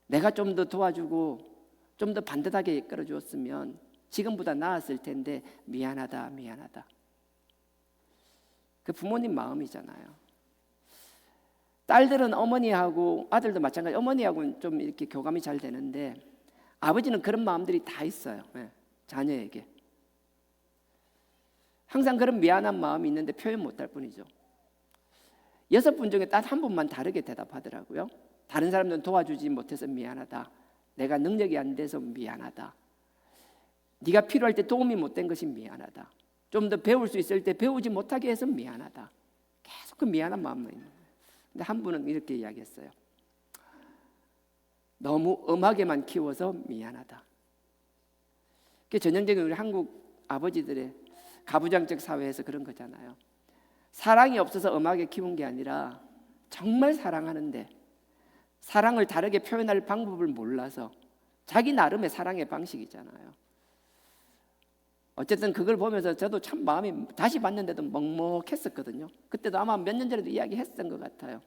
내가 좀 더 도와주고 좀 더 반듯하게 이끌어주었으면 지금보다 나았을 텐데 미안하다. 그 부모님 마음이잖아요. 딸들은 어머니하고 아들도 마찬가지. 어머니하고는 좀 이렇게 교감이 잘 되는데 아버지는 그런 마음들이 다 있어요. 자녀에게 항상 그런 미안한 마음이 있는데 표현 못할 뿐이죠. 6분 중에 딱 한 분만 다르게 대답하더라고요. 다른 사람들은 도와주지 못해서 미안하다. 내가 능력이 안 돼서 미안하다. 네가 필요할 때 도움이 못 된 것이 미안하다. 좀 더 배울 수 있을 때 배우지 못하게 해서 미안하다. 계속 그 미안한 마음만 있는 거예요. 근데 한 분은 이렇게 이야기했어요. 너무 엄하게만 키워서 미안하다. 그게 전형적인 우리 한국 아버지들의 가부장적 사회에서 그런 거잖아요. 사랑이 없어서 엄하게 키운 게 아니라 정말 사랑하는데 사랑을 다르게 표현할 방법을 몰라서 자기 나름의 사랑의 방식이잖아요. 어쨌든 그걸 보면서 저도 참 마음이 다시 봤는데도 먹먹했었거든요. 그때도 아마 몇 년 전에도 이야기했던 것 같아요.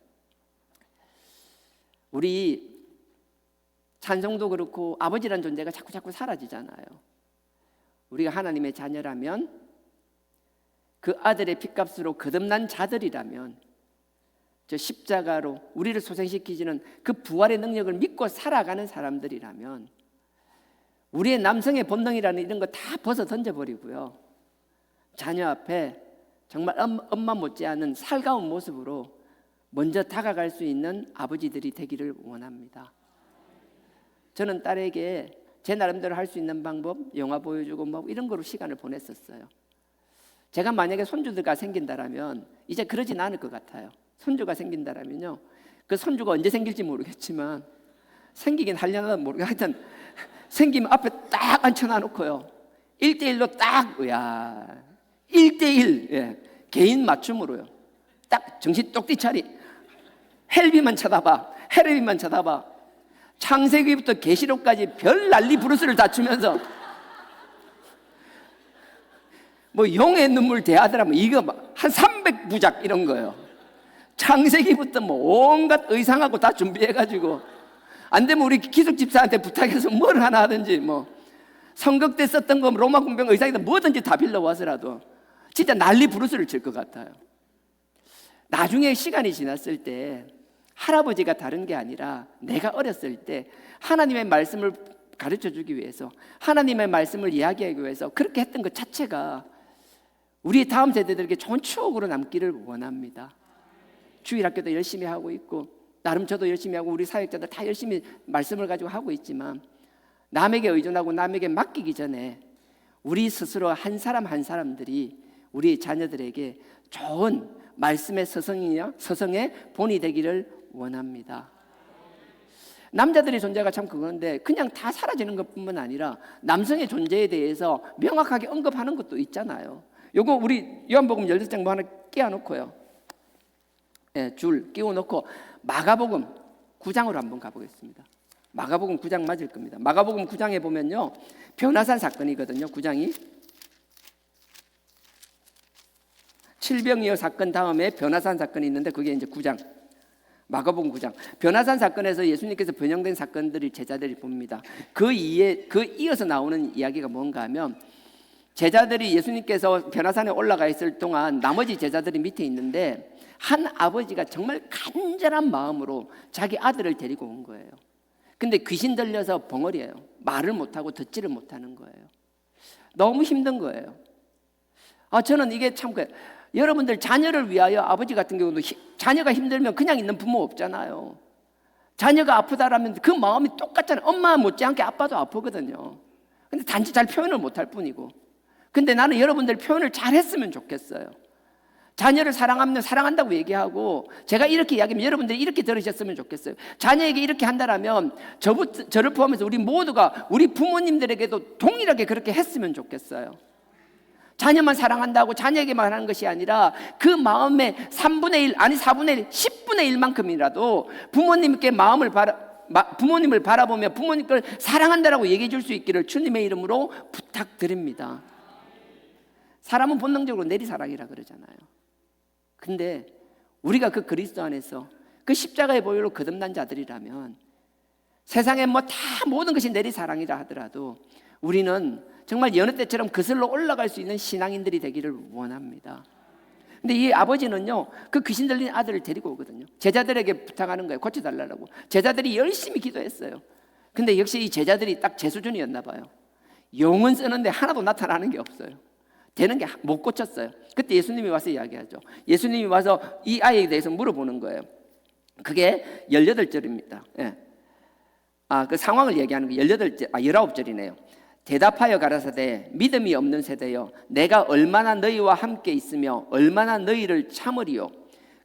우리 찬송도 그렇고 아버지란 존재가 자꾸 사라지잖아요. 우리가 하나님의 자녀라면 그 아들의 핏값으로 거듭난 자들이라면 저 십자가로 우리를 소생시키시는 그 부활의 능력을 믿고 살아가는 사람들이라면 우리의 남성의 본능이라는 이런 거 다 벗어 던져버리고요. 자녀 앞에 정말 엄마 못지않은 살가운 모습으로 먼저 다가갈 수 있는 아버지들이 되기를 원합니다. 저는 딸에게 제 나름대로 할 수 있는 방법, 영화 보여주고 뭐 이런 거로 시간을 보냈었어요. 제가 만약에 손주가 생긴다라면 이제 그러진 않을 것 같아요. 손주가 생긴다라면요, 그 손주가 언제 생길지 모르겠지만 생기긴 하려나 모르겠. 하여튼 생기면 앞에 딱 앉혀놔 놓고요, 1대1로 딱, 1대1, 개인 맞춤으로요. 딱 정신 똑띠 차리. 헬비만 쳐다봐. 창세기부터 계시록까지 별 난리 부르스를 다 추면서 뭐 용의 눈물 대하더라면 이거 한 300부작 이런 거예요. 창세기부터 뭐 온갖 의상하고 다 준비해가지고 안 되면 우리 기숙 집사한테 부탁해서 뭘 하나 하든지, 뭐 선거 때 썼던 거 로마 군병 의상이든 뭐든지 다 빌려와서라도 진짜 난리 부르스를 칠 것 같아요. 나중에 시간이 지났을 때 할아버지가 다른 게 아니라 내가 어렸을 때 하나님의 말씀을 가르쳐 주기 위해서, 하나님의 말씀을 이야기하기 위해서 그렇게 했던 것 자체가 우리 다음 세대들에게 좋은 추억으로 남기를 원합니다. 주일학교도 열심히 하고 있고, 나름 저도 열심히 하고, 우리 사역자들 다 열심히 말씀을 가지고 하고 있지만, 남에게 의존하고 남에게 맡기기 전에 우리 스스로 한 사람 한 사람들이 우리 자녀들에게 좋은 말씀의 서성의 본이 되기를 원합니다. 남자들의 존재가 참 그건데 그냥 다 사라지는 것뿐만 아니라 남성의 존재에 대해서 명확하게 언급하는 것도 있잖아요. 요거 우리 요한복음 16장 뭐 하나 끼워놓고요, 줄 끼워놓고 마가복음 9장으로 한번 가보겠습니다. 마가복음 9장 맞을 겁니다. 마가복음 9장에 보면요, 변화산 사건이거든요. 9장이 칠병이어 사건 다음에 변화산 사건이 있는데 그게 이제 9장, 마가복음 9장. 변화산 사건에서 예수님께서 변형된 사건들을 제자들이 봅니다. 그 이어서 나오는 이야기가 뭔가 하면, 제자들이 예수님께서 변화산에 올라가 있을 동안 나머지 제자들이 밑에 있는데 한 아버지가 정말 간절한 마음으로 자기 아들을 데리고 온 거예요. 근데 귀신 들려서 벙어리예요. 말을 못하고 듣지를 못하는 거예요. 너무 힘든 거예요. 저는 이게 참 여러분들 자녀를 위하여 아버지 같은 경우도 자녀가 힘들면 그냥 있는 부모 없잖아요. 자녀가 아프다라면 그 마음이 똑같잖아요. 엄마 못지않게 아빠도 아프거든요. 근데 단지 잘 표현을 못할 뿐이고. 근데 나는 여러분들 표현을 잘 했으면 좋겠어요. 자녀를 사랑하면 사랑한다고 얘기하고, 제가 이렇게 이야기하면 여러분들이 이렇게 들으셨으면 좋겠어요. 자녀에게 이렇게 한다라면 저를 포함해서 우리 모두가 우리 부모님들에게도 동일하게 그렇게 했으면 좋겠어요. 자녀만 사랑한다고 자녀에게만 하는 것이 아니라 그 마음의 3분의 1 아니 4분의 1 10분의 1만큼이라도 부모님을 바라보며 부모님 걸 사랑한다라고 얘기해 줄 수 있기를 주님의 이름으로 부탁드립니다. 사람은 본능적으로 내리사랑이라 그러잖아요. 근데 우리가 그 그리스도 안에서 그 십자가의 보혈로 거듭난 자들이라면, 세상에 뭐 다 모든 것이 내리사랑이라 하더라도 우리는 정말 여느 때처럼 그슬로 올라갈 수 있는 신앙인들이 되기를 원합니다. 근데 이 아버지는요, 그 귀신 들린 아들을 데리고 오거든요. 제자들에게 부탁하는 거예요. 고쳐달라고. 제자들이 열심히 기도했어요. 근데 역시 이 제자들이 딱 제 수준이었나 봐요. 용은 쓰는데 하나도 나타나는 게 없어요. 되는 게 못 고쳤어요. 그때 예수님이 와서 이야기하죠. 예수님이 와서 이 아이에 대해서 물어보는 거예요. 그게 18절입니다. 그 상황을 얘기하는 게 19절이네요. 대답하여 가라사대 믿음이 없는 세대여, 내가 얼마나 너희와 함께 있으며 얼마나 너희를 참으리요.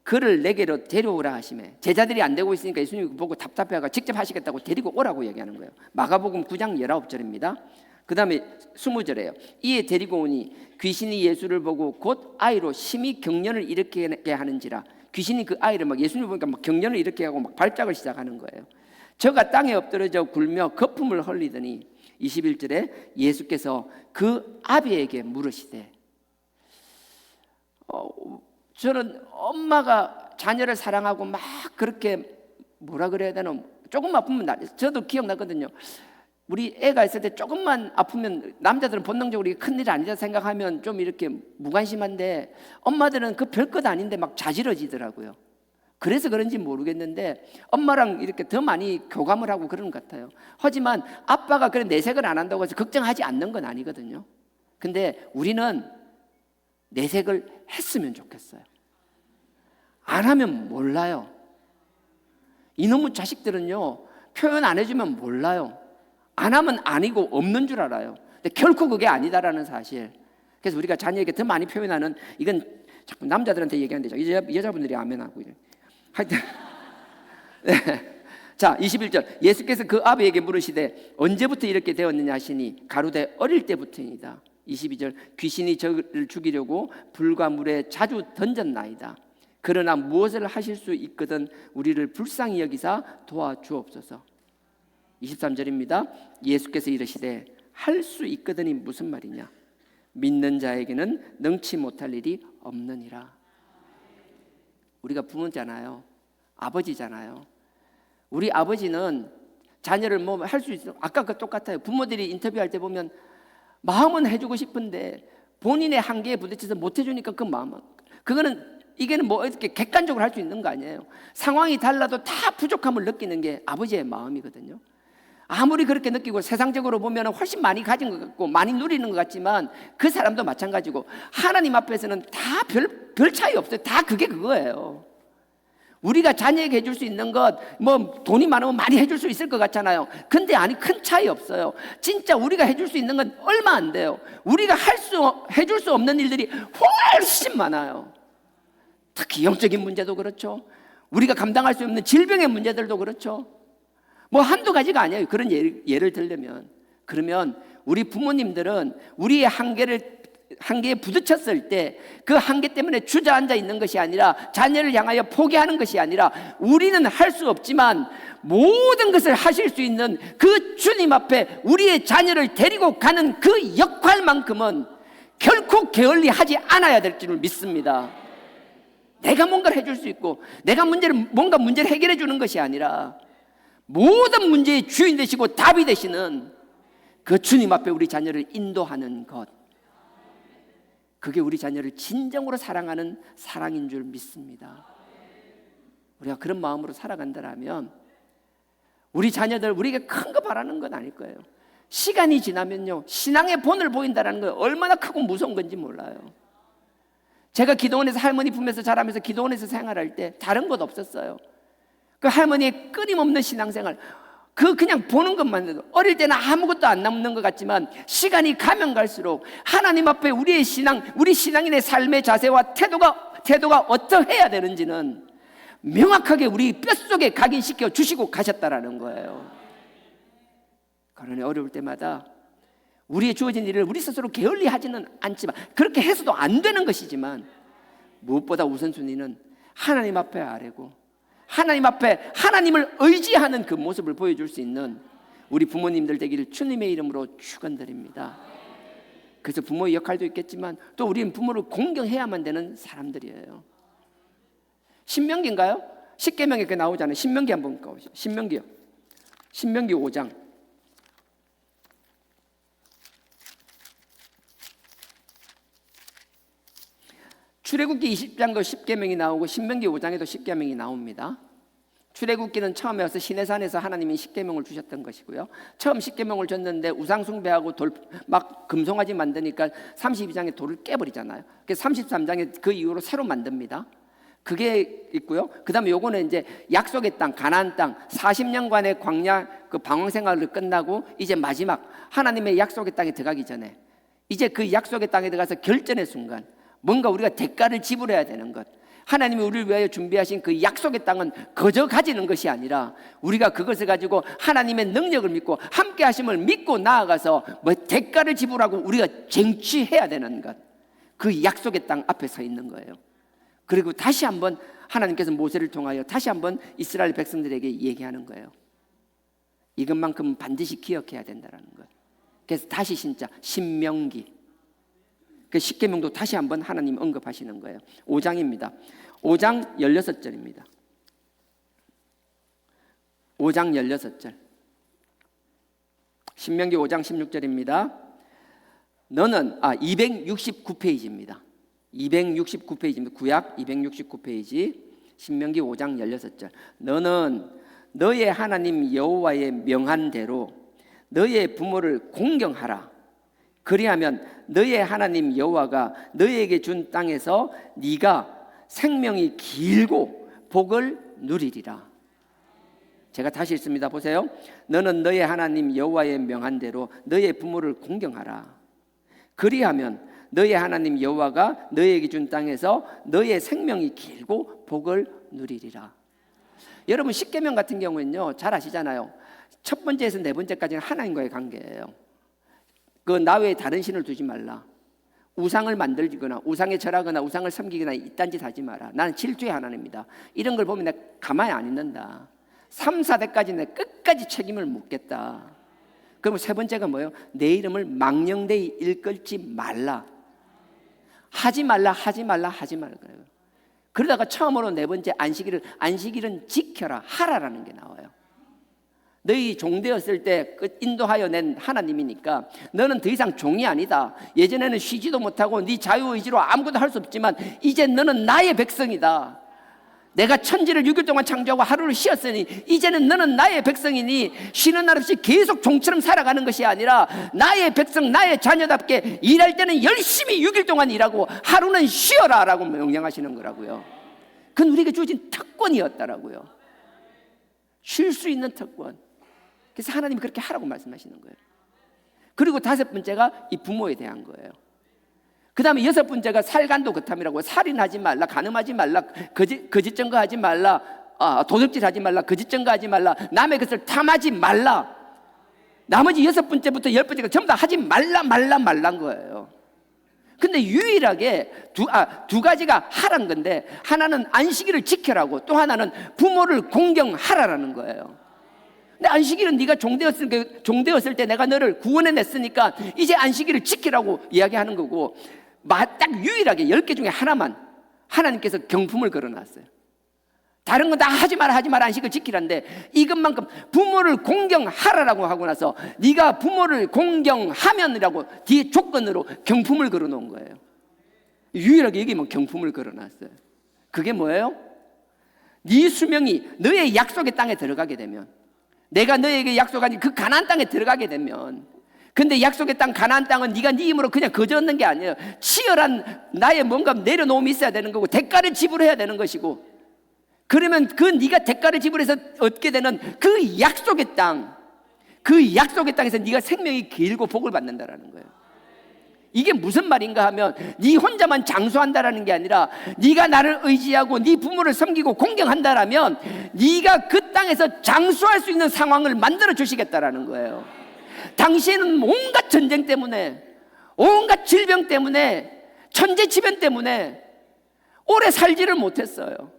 그를 내게로 데려오라 하시매. 제자들이 안 되고 있으니까 예수님이 보고 답답해가 직접 하시겠다고 데리고 오라고 얘기하는 거예요. 마가복음 9장 19절입니다. 그 다음에 20절이에요. 이에 데리고 오니 귀신이 예수를 보고 곧 아이로 심히 경련을 일으키게 하는지라. 귀신이 그 아이를 막 예수님 보니까 막 경련을 일으키게 하고 막 발작을 시작하는 거예요. 저가 땅에 엎드러져 굴며 거품을 흘리더니 21절에 예수께서 그 아비에게 물으시되, 저는 엄마가 자녀를 사랑하고 막 그렇게 뭐라 그래야 되나, 조금 아프면 저도 기억나거든요. 우리 애가 있을 때 조금만 아프면 남자들은 본능적으로 이게 큰일 아니다 생각하면 좀 이렇게 무관심한데, 엄마들은 그 별것 아닌데 막 자지러지더라고요. 그래서 그런지 모르겠는데 엄마랑 이렇게 더 많이 교감을 하고 그러는 것 같아요. 하지만 아빠가 그런 내색을 안 한다고 해서 걱정하지 않는 건 아니거든요. 근데 우리는 내색을 했으면 좋겠어요. 안 하면 몰라요. 이놈의 자식들은요, 표현 안 해주면 몰라요. 안 하면 아니고 없는 줄 알아요. 근데 결코 그게 아니다라는 사실. 그래서 우리가 자녀에게 더 많이 표현하는, 이건 자꾸 남자들한테 얘기하는데 여자분들이 아멘 하고 이래. 하여튼 네. 자, 21절. 예수께서 그 아비에게 물으시되 언제부터 이렇게 되었느냐 하시니 가로되 어릴 때부터이다. 22절. 귀신이 저를 죽이려고 불과 물에 자주 던졌나이다. 그러나 무엇을 하실 수 있거든 우리를 불쌍히 여기사 도와주옵소서. 23절입니다. 예수께서 이르시되 할 수 있거든이 무슨 말이냐? 믿는 자에게는 능치 못할 일이 없느니라. 우리가 부모잖아요. 아버지잖아요. 우리 아버지는 자녀를 뭐 할 수 있어. 아까 그 똑같아요. 부모들이 인터뷰할 때 보면 마음은 해주고 싶은데 본인의 한계에 부딪혀서 못 해주니까 그 마음은, 그거는 이게는 뭐 이렇게 객관적으로 할 수 있는 거 아니에요. 상황이 달라도 다 부족함을 느끼는 게 아버지의 마음이거든요. 아무리 그렇게 느끼고 세상적으로 보면 훨씬 많이 가진 것 같고 많이 누리는 것 같지만 그 사람도 마찬가지고 하나님 앞에서는 다 별 차이 없어요. 다 그게 그거예요. 우리가 자녀에게 해줄 수 있는 것, 뭐 돈이 많으면 많이 해줄 수 있을 것 같잖아요. 근데 아니, 큰 차이 없어요. 진짜 우리가 해줄 수 있는 건 얼마 안 돼요. 우리가 해줄 수 없는 일들이 훨씬 많아요. 특히 영적인 문제도 그렇죠. 우리가 감당할 수 없는 질병의 문제들도 그렇죠. 뭐 한두 가지가 아니에요. 그런 예를 들려면. 그러면 우리 부모님들은 우리의 한계에 부딪혔을 때 그 한계 때문에 주저앉아 있는 것이 아니라, 자녀를 향하여 포기하는 것이 아니라, 우리는 할 수 없지만 모든 것을 하실 수 있는 그 주님 앞에 우리의 자녀를 데리고 가는 그 역할만큼은 결코 게을리하지 않아야 될 줄을 믿습니다. 내가 뭔가를 해줄 수 있고 내가 뭔가 문제를 해결해 주는 것이 아니라, 모든 문제의 주인 되시고 답이 되시는 그 주님 앞에 우리 자녀를 인도하는 것, 그게 우리 자녀를 진정으로 사랑하는 사랑인 줄 믿습니다. 우리가 그런 마음으로 살아간다면 우리 자녀들 우리에게 큰 거 바라는 건 아닐 거예요. 시간이 지나면요, 신앙의 본을 보인다는 거 얼마나 크고 무서운 건지 몰라요. 제가 기도원에서 할머니 품에서 자라면서 기도원에서 생활할 때 다른 것 없었어요. 그 할머니의 끊임없는 신앙생활, 그냥 보는 것만 해도 어릴 때는 아무것도 안 남는 것 같지만 시간이 가면 갈수록 하나님 앞에 우리 신앙인의 삶의 자세와 태도가 어떠해야 되는지는 명확하게 우리 뼛속에 각인시켜 주시고 가셨다라는 거예요. 그러니 어려울 때마다 우리의 주어진 일을 우리 스스로 게을리 하지는 않지만, 그렇게 해서도 안 되는 것이지만, 무엇보다 우선순위는 하나님 앞에 아뢰고 하나님 앞에 하나님을 의지하는 그 모습을 보여줄 수 있는 우리 부모님들 되기를 주님의 이름으로 축원드립니다. 그래서 부모의 역할도 있겠지만 또 우리는 부모를 공경해야만 되는 사람들이에요. 신명기인가요? 십계명에 이렇게 나오잖아요. 신명기 한번 가보시죠. 신명기요. 신명기 5장. 출애굽기 20장도 십계명이 나오고 신명기 5장에도 십계명이 나옵니다. 출애굽기는 처음에 와서 시내산에서 하나님이 십계명을 주셨던 것이고요. 처음 십계명을 줬는데 우상 숭배하고 막 금송아지 만드니까 32장에 돌을 깨버리잖아요. 그래서 33장에 그 이후로 새로 만듭니다. 그게 있고요. 그다음에 요거는 이제 약속의 땅, 가나안 땅, 40년간의 광야 그 방황 생활을 끝나고 이제 마지막 하나님의 약속의 땅에 들어가기 전에, 이제 그 약속의 땅에 들어가서 결전의 순간, 뭔가 우리가 대가를 지불해야 되는 것, 하나님이 우리를 위하여 준비하신 그 약속의 땅은 거저 가지는 것이 아니라 우리가 그것을 가지고 하나님의 능력을 믿고 함께 하심을 믿고 나아가서 뭐 대가를 지불하고 우리가 쟁취해야 되는 것, 그 약속의 땅 앞에 서 있는 거예요. 그리고 다시 한번 하나님께서 모세를 통하여 다시 한번 이스라엘 백성들에게 얘기하는 거예요. 이것만큼 반드시 기억해야 된다는 것. 그래서 다시 진짜 신명기, 그 십계명도 다시 한번 하나님 언급하시는 거예요. 5장입니다. 5장 16절입니다. 5장 16절. 신명기 5장 16절입니다. 너는 269페이지입니다. 269페이지입니다. 구약 269페이지. 신명기 5장 16절. 너는 너의 하나님 여호와의 명한 대로 너의 부모를 공경하라. 그리하면 너의 하나님 여호와가 너에게 준 땅에서 네가 생명이 길고 복을 누리리라. 제가 다시 읽습니다. 보세요. 너는 너의 하나님 여호와의 명한 대로 너의 부모를 공경하라. 그리하면 너의 하나님 여호와가 너에게 준 땅에서 너의 생명이 길고 복을 누리리라. 여러분, 십계명 같은 경우는요, 잘 아시잖아요. 첫 번째에서 네 번째까지는 하나님과의 관계예요. 그 나 외에 다른 신을 두지 말라. 우상을 만들거나 우상에 절하거나 우상을 섬기거나 이딴 짓 하지 마라. 나는 질투의 하나님이다. 이런 걸 보면 내가 가만히 안 있는다. 3, 4대까지 내가 끝까지 책임을 묻겠다. 그럼 세 번째가 뭐예요? 내 이름을 망령되이 일컬지 말라. 하지 말라, 하지 말라, 하지 말라. 그러다가 처음으로 네 번째 안식일은 지켜라, 하라라는 게 나와요. 너희 종되었을 때 인도하여 낸 하나님이니까 너는 더 이상 종이 아니다. 예전에는 쉬지도 못하고 네 자유의지로 아무것도 할 수 없지만 이제 너는 나의 백성이다. 내가 천지를 6일 동안 창조하고 하루를 쉬었으니 이제는 너는 나의 백성이니 쉬는 날 없이 계속 종처럼 살아가는 것이 아니라 나의 백성, 나의 자녀답게 일할 때는 열심히 6일 동안 일하고 하루는 쉬어라 라고 명령하시는 거라고요. 그건 우리에게 주어진 특권이었다라고요. 쉴 수 있는 특권. 그래서 하나님이 그렇게 하라고 말씀하시는 거예요. 그리고 다섯 번째가 이 부모에 대한 거예요. 그 다음에 여섯 번째가 살간도 거탐이라고, 살인하지 말라, 간음하지 말라, 거짓 증거하지 말라, 도둑질하지 말라, 거짓 증거하지 말라, 남의 것을 탐하지 말라. 나머지 여섯 번째부터 열 번째가 전부 다 하지 말란 거예요. 근데 유일하게 두 가지가 하란 건데, 하나는 안식일을 지켜라고, 또 하나는 부모를 공경하라라는 거예요. 근데 안식일은 네가 종되었을 때 내가 너를 구원해냈으니까 이제 안식일을 지키라고 이야기하는 거고, 딱 유일하게 10개 중에 하나만 하나님께서 경품을 걸어놨어요. 다른 건 다 하지 마라 안식을 지키라는데 이것만큼 부모를 공경하라라고 하고 나서 네가 부모를 공경하면이라고 뒤에 조건으로 경품을 걸어놓은 거예요. 유일하게 여기만 경품을 걸어놨어요. 그게 뭐예요? 네 수명이 너의 약속의 땅에 들어가게 되면, 내가 너에게 약속한 그 가나안 땅에 들어가게 되면, 근데 약속의 땅 가나안 땅은 네가 네 힘으로 그냥 거저 얻는 게 아니에요. 치열한 나의 뭔가 내려놓음이 있어야 되는 거고 대가를 지불해야 되는 것이고, 그러면 그 네가 대가를 지불해서 얻게 되는 그 약속의 땅, 그 약속의 땅에서 네가 생명이 길고 복을 받는다라는 거예요. 이게 무슨 말인가 하면 네 혼자만 장수한다라는 게 아니라 네가 나를 의지하고 네 부모를 섬기고 공경한다라면 네가 그 땅에서 장수할 수 있는 상황을 만들어 주시겠다라는 거예요. 당시에는 온갖 전쟁 때문에, 온갖 질병 때문에, 천재지변 때문에 오래 살지를 못했어요.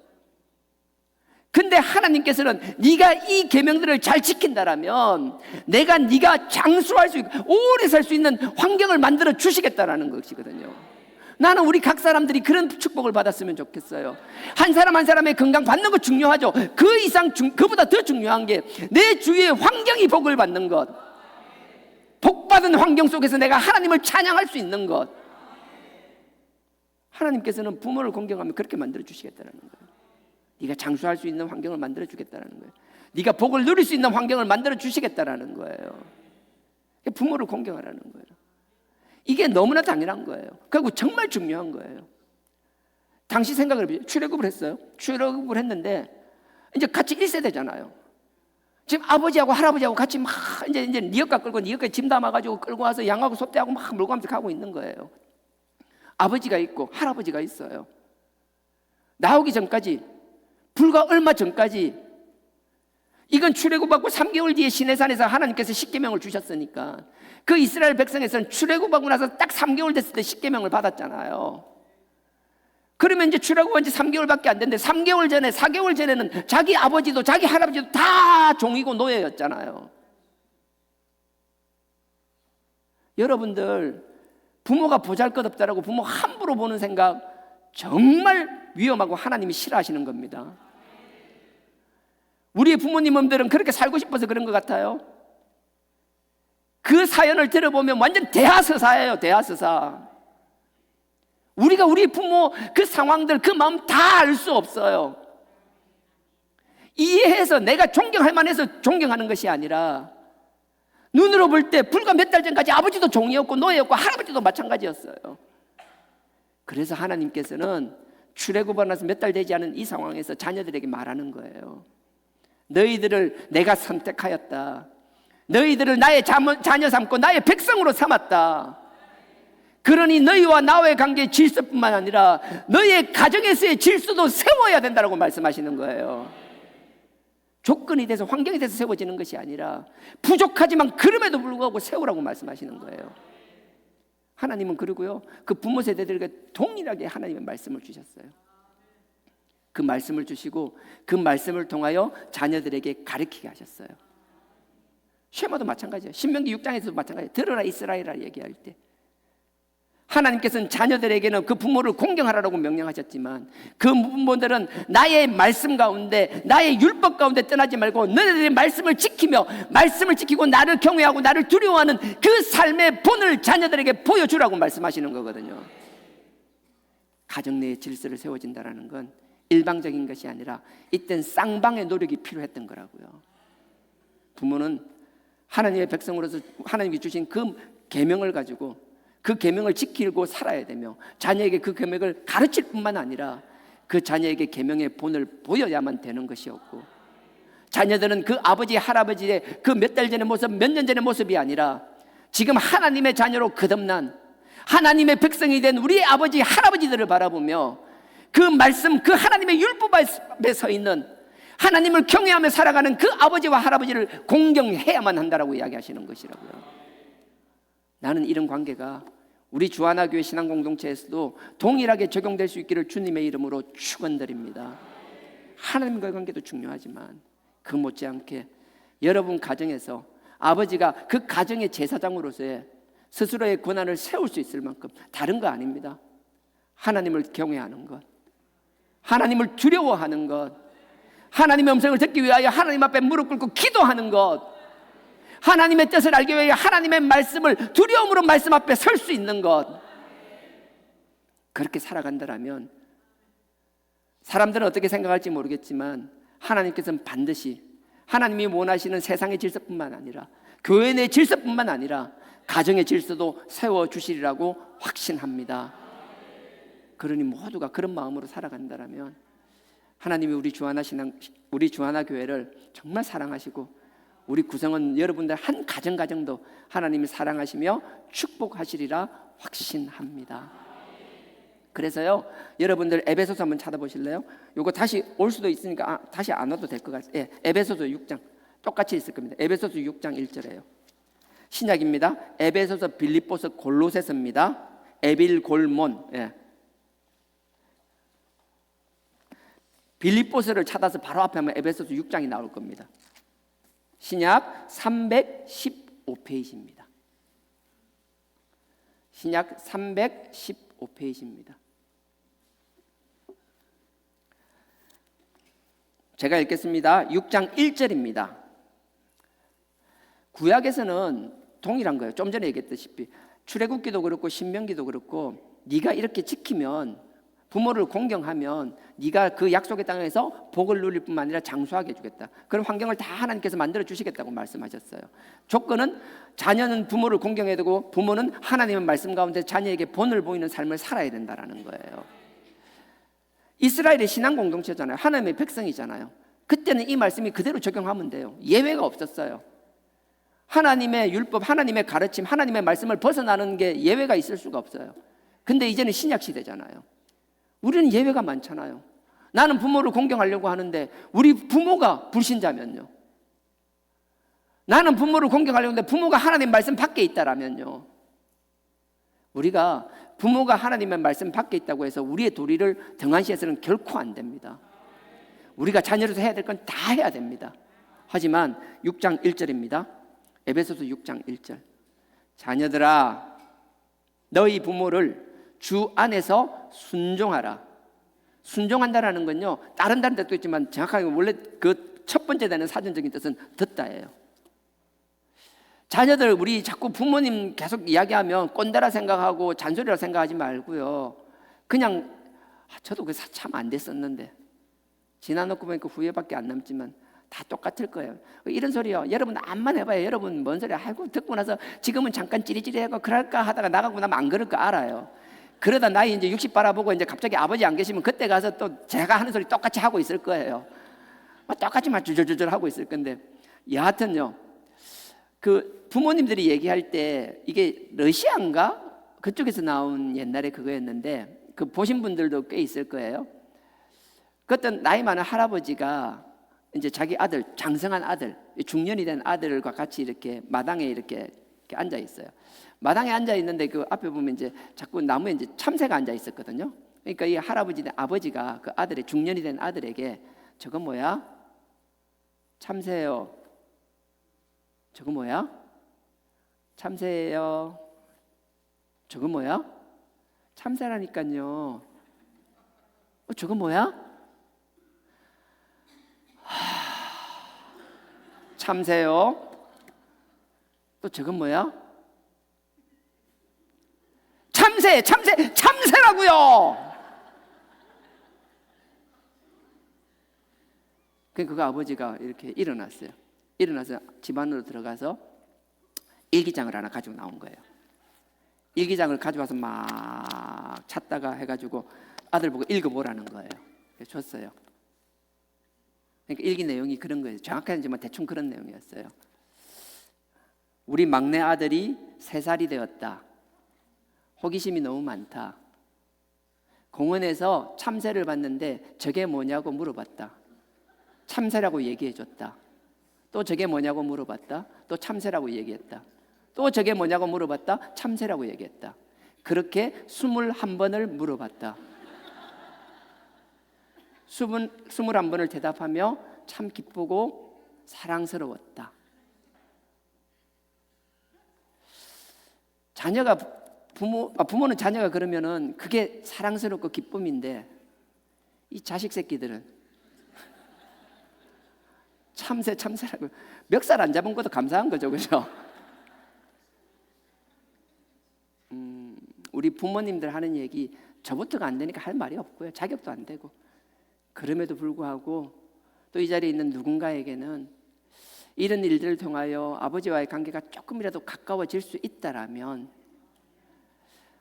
근데 하나님께서는 네가 이 계명들을 잘 지킨다라면 네가 장수할 수 있고 오래 살 수 있는 환경을 만들어 주시겠다라는 것이거든요. 나는 우리 각 사람들이 그런 축복을 받았으면 좋겠어요. 한 사람 한 사람의 건강 받는 거 중요하죠. 그 이상 그보다 더 중요한 게 내 주위의 환경이 복을 받는 것, 복받은 환경 속에서 내가 하나님을 찬양할 수 있는 것. 하나님께서는 부모를 공경하면 그렇게 만들어 주시겠다는 거예요. 네가 장수할 수 있는 환경을 만들어 주겠다는 거예요. 네가 복을 누릴 수 있는 환경을 만들어 주시겠다는 거예요. 부모를 공경하라는 거예요. 이게 너무나 당연한 거예요. 그리고 정말 중요한 거예요. 당시 생각을 해보세요. 출애굽을 했어요. 출애굽을 했는데 이제 같이 1세대잖아요. 지금 아버지하고 할아버지하고 같이 막 이제 리어카 끌고 리어카 짐 담아가지고 끌고 와서 양하고 소떼하고 막 물고 가면서 가고 있는 거예요. 아버지가 있고 할아버지가 있어요. 나오기 전까지, 불과 얼마 전까지, 이건 출애굽하고 3개월 뒤에 시내산에서 하나님께서 십계명을 주셨으니까 그 이스라엘 백성에서는 출애굽하고 나서 딱 3개월 됐을 때 십계명을 받았잖아요. 그러면 이제 출애굽한 지 3개월밖에 안 됐는데 3개월 전에, 4개월 전에는 자기 아버지도 자기 할아버지도 다 종이고 노예였잖아요. 여러분들, 부모가 보잘것없다라고 부모 함부로 보는 생각 정말 위험하고 하나님이 싫어하시는 겁니다. 우리의 부모님들은 그렇게 살고 싶어서 그런 것 같아요. 그 사연을 들어보면 완전 대하서사예요. 대하서사. 우리가 우리 부모 그 상황들, 그 마음 다 알 수 없어요. 이해해서 내가 존경할 만해서 존경하는 것이 아니라 눈으로 볼 때 불과 몇 달 전까지 아버지도 종이었고 노예였고 할아버지도 마찬가지였어요. 그래서 하나님께서는 출애굽하고 나서 몇 달 되지 않은 이 상황에서 자녀들에게 말하는 거예요. 너희들을 내가 선택하였다. 너희들을 나의 자녀 삼고 나의 백성으로 삼았다. 그러니 너희와 나와의 관계의 질서뿐만 아니라 너희의 가정에서의 질서도 세워야 된다고 말씀하시는 거예요. 조건이 돼서, 환경이 돼서 세워지는 것이 아니라 부족하지만 그럼에도 불구하고 세우라고 말씀하시는 거예요. 하나님은 그러고요, 그 부모 세대들에게 동일하게 하나님의 말씀을 주셨어요. 그 말씀을 주시고 그 말씀을 통하여 자녀들에게 가르치게 하셨어요. 쉐마도 마찬가지예요. 신명기 6장에서도 마찬가지예요. 들어라 이스라엘아 얘기할 때 하나님께서는 자녀들에게는 그 부모를 공경하라고 명령하셨지만 그 부모들은 나의 말씀 가운데, 나의 율법 가운데 떠나지 말고 너희들의 말씀을 지키며 말씀을 지키고 나를 경외하고 나를 두려워하는 그 삶의 본을 자녀들에게 보여주라고 말씀하시는 거거든요. 가정 내에 질서를 세워진다는 건 일방적인 것이 아니라 이땐 쌍방의 노력이 필요했던 거라고요. 부모는 하나님의 백성으로서 하나님이 주신 그 계명을 가지고 그 계명을 지키고 살아야 되며 자녀에게 그 계명을 가르칠 뿐만 아니라 그 자녀에게 계명의 본을 보여야만 되는 것이었고, 자녀들은 그 아버지 할아버지의 그 몇 달 전의 모습, 몇 년 전의 모습이 아니라 지금 하나님의 자녀로 거듭난 하나님의 백성이 된 우리 아버지 할아버지들을 바라보며 그 말씀, 그 하나님의 율법 앞에 서 있는 하나님을 경외하며 살아가는 그 아버지와 할아버지를 공경해야만 한다라고 이야기하시는 것이라고요. 나는 이런 관계가 우리 주하나교회 신앙공동체에서도 동일하게 적용될 수 있기를 주님의 이름으로 축원드립니다. 하나님과의 관계도 중요하지만 그 못지않게 여러분 가정에서 아버지가 그 가정의 제사장으로서의 스스로의 권한을 세울 수 있을 만큼 다른 거 아닙니다. 하나님을 경외하는 것, 하나님을 두려워하는 것, 하나님의 음성을 듣기 위하여 하나님 앞에 무릎 꿇고 기도하는 것, 하나님의 뜻을 알기 위해 하나님의 말씀을 두려움으로 말씀 앞에 설 수 있는 것, 그렇게 살아간다면 사람들은 어떻게 생각할지 모르겠지만 하나님께서는 반드시 하나님이 원하시는 세상의 질서뿐만 아니라 교회 내 질서뿐만 아니라 가정의 질서도 세워주시리라고 확신합니다. 그러니 모두가 그런 마음으로 살아간다면 하나님이 우리 주하나 교회를 정말 사랑하시고 우리 구성원 여러분들 한 가정도 하나님이 사랑하시며 축복하시리라 확신합니다. 그래서요, 여러분들 에베소서 한번 찾아보실래요? 요거 다시 올 수도 있으니까 다시 안 와도 될 것 같아요. 예, 에베소서 6장 똑같이 있을 겁니다. 에베소서 6장 1절이에요. 신약입니다. 에베소서, 빌립보서, 골로새서입니다. 에빌골몬. 예. 빌립보서를 찾아서 바로 앞에 하면 에베소서 6장이 나올 겁니다. 신약 315페이지입니다. 신약 315페이지입니다. 제가 읽겠습니다. 6장 1절입니다. 구약에서는 동일한 거예요. 좀 전에 얘기했다시피 출애굽기도 그렇고 신명기도 그렇고 네가 이렇게 지키면, 부모를 공경하면 네가 그 약속의 땅에서 복을 누릴 뿐만 아니라 장수하게 해주겠다. 그런 환경을 다 하나님께서 만들어 주시겠다고 말씀하셨어요. 조건은 자녀는 부모를 공경해야 되고 부모는 하나님의 말씀 가운데 자녀에게 본을 보이는 삶을 살아야 된다는 거예요. 이스라엘의 신앙 공동체잖아요. 하나님의 백성이잖아요. 그때는 이 말씀이 그대로 적용하면 돼요. 예외가 없었어요. 하나님의 율법, 하나님의 가르침, 하나님의 말씀을 벗어나는 게 예외가 있을 수가 없어요. 근데 이제는 신약 시대잖아요. 우리는 예외가 많잖아요. 나는 부모를 공경하려고 하는데 우리 부모가 불신자면요, 나는 부모를 공경하려고 하는데 부모가 하나님 말씀 밖에 있다라면요, 우리가 부모가 하나님의 말씀 밖에 있다고 해서 우리의 도리를 등한시해서는 결코 안 됩니다. 우리가 자녀로서 해야 될 건 다 해야 됩니다. 하지만 6장 1절입니다. 에베소서 6장 1절. 자녀들아, 너희 부모를 주 안에서 순종하라. 순종한다라는 건요, 다른 뜻도 있지만 정확하게 원래 그 첫 번째 되는 사전적인 뜻은 듣다예요. 자녀들, 우리 자꾸 부모님 계속 이야기하면 꼰대라 생각하고 잔소리라 생각하지 말고요, 그냥 저도 그 참 안 됐었는데 지나놓고 보니까 후회밖에 안 남지만 다 똑같을 거예요. 이런 소리요, 여러분 암만 해봐요. 여러분 뭔 소리야, 아이고 듣고 나서 지금은 잠깐 찌리찌리하고 그럴까 하다가 나가고 나면 안 그럴 거 알아요. 그러다 나이 이제 60 바라보고 이제 갑자기 아버지 안 계시면 그때 가서 또 제가 하는 소리 똑같이 하고 있을 거예요. 똑같이 막 주저주저 하고 있을 건데, 여하튼요, 그 부모님들이 얘기할 때 이게 러시아인가 그쪽에서 나온 옛날에 그거였는데, 그 보신 분들도 꽤 있을 거예요. 그 어떤 나이 많은 할아버지가 이제 자기 아들, 장성한 아들, 중년이 된 아들과 같이 이렇게 마당에 이렇게 앉아 있어요. 마당에 앉아 있는데 그 앞에 보면 이제 자꾸 나무에 이제 참새가 앉아 있었거든요. 그러니까 이 할아버지, 아버지가 그 아들의, 중년이 된 아들에게 저거 뭐야? 참새요. 저거 뭐야? 참새예요. 저거 뭐야? 참새라니까요. 저거 뭐야? 참새요. 또 저건 뭐야? 참새라고요. 그 아버지가 이렇게 일어났어요. 일어나서 집 안으로 들어가서 일기장을 하나 가지고 나온 거예요. 일기장을 가져와서 막 찾다가 해가지고 아들 보고 읽어보라는 거예요. 그래서 줬어요. 그러니까 일기 내용이 그런 거예요. 정확하지만 대충 그런 내용이었어요. 우리 막내 아들이 3살이 되었다. 호기심이 너무 많다. 공원에서 참새를 봤는데 저게 뭐냐고 물어봤다. 참새라고 얘기해줬다. 또 저게 뭐냐고 물어봤다. 또 참새라고 얘기했다. 또 저게 뭐냐고 물어봤다. 참새라고 얘기했다. 그렇게 21번을 물어봤다. 21번을 대답하며 참 기쁘고 사랑스러웠다. 부모는 자녀가 그러면은 그게 사랑스럽고 기쁨인데, 이 자식 새끼들은 참새라고 멱살 안 잡은 것도 감사한 거죠, 그죠? 우리 부모님들 하는 얘기 저부터가 안 되니까 할 말이 없고요. 자격도 안 되고. 그럼에도 불구하고 또 이 자리에 있는 누군가에게는 이런 일들을 통하여 아버지와의 관계가 조금이라도 가까워질 수 있다라면,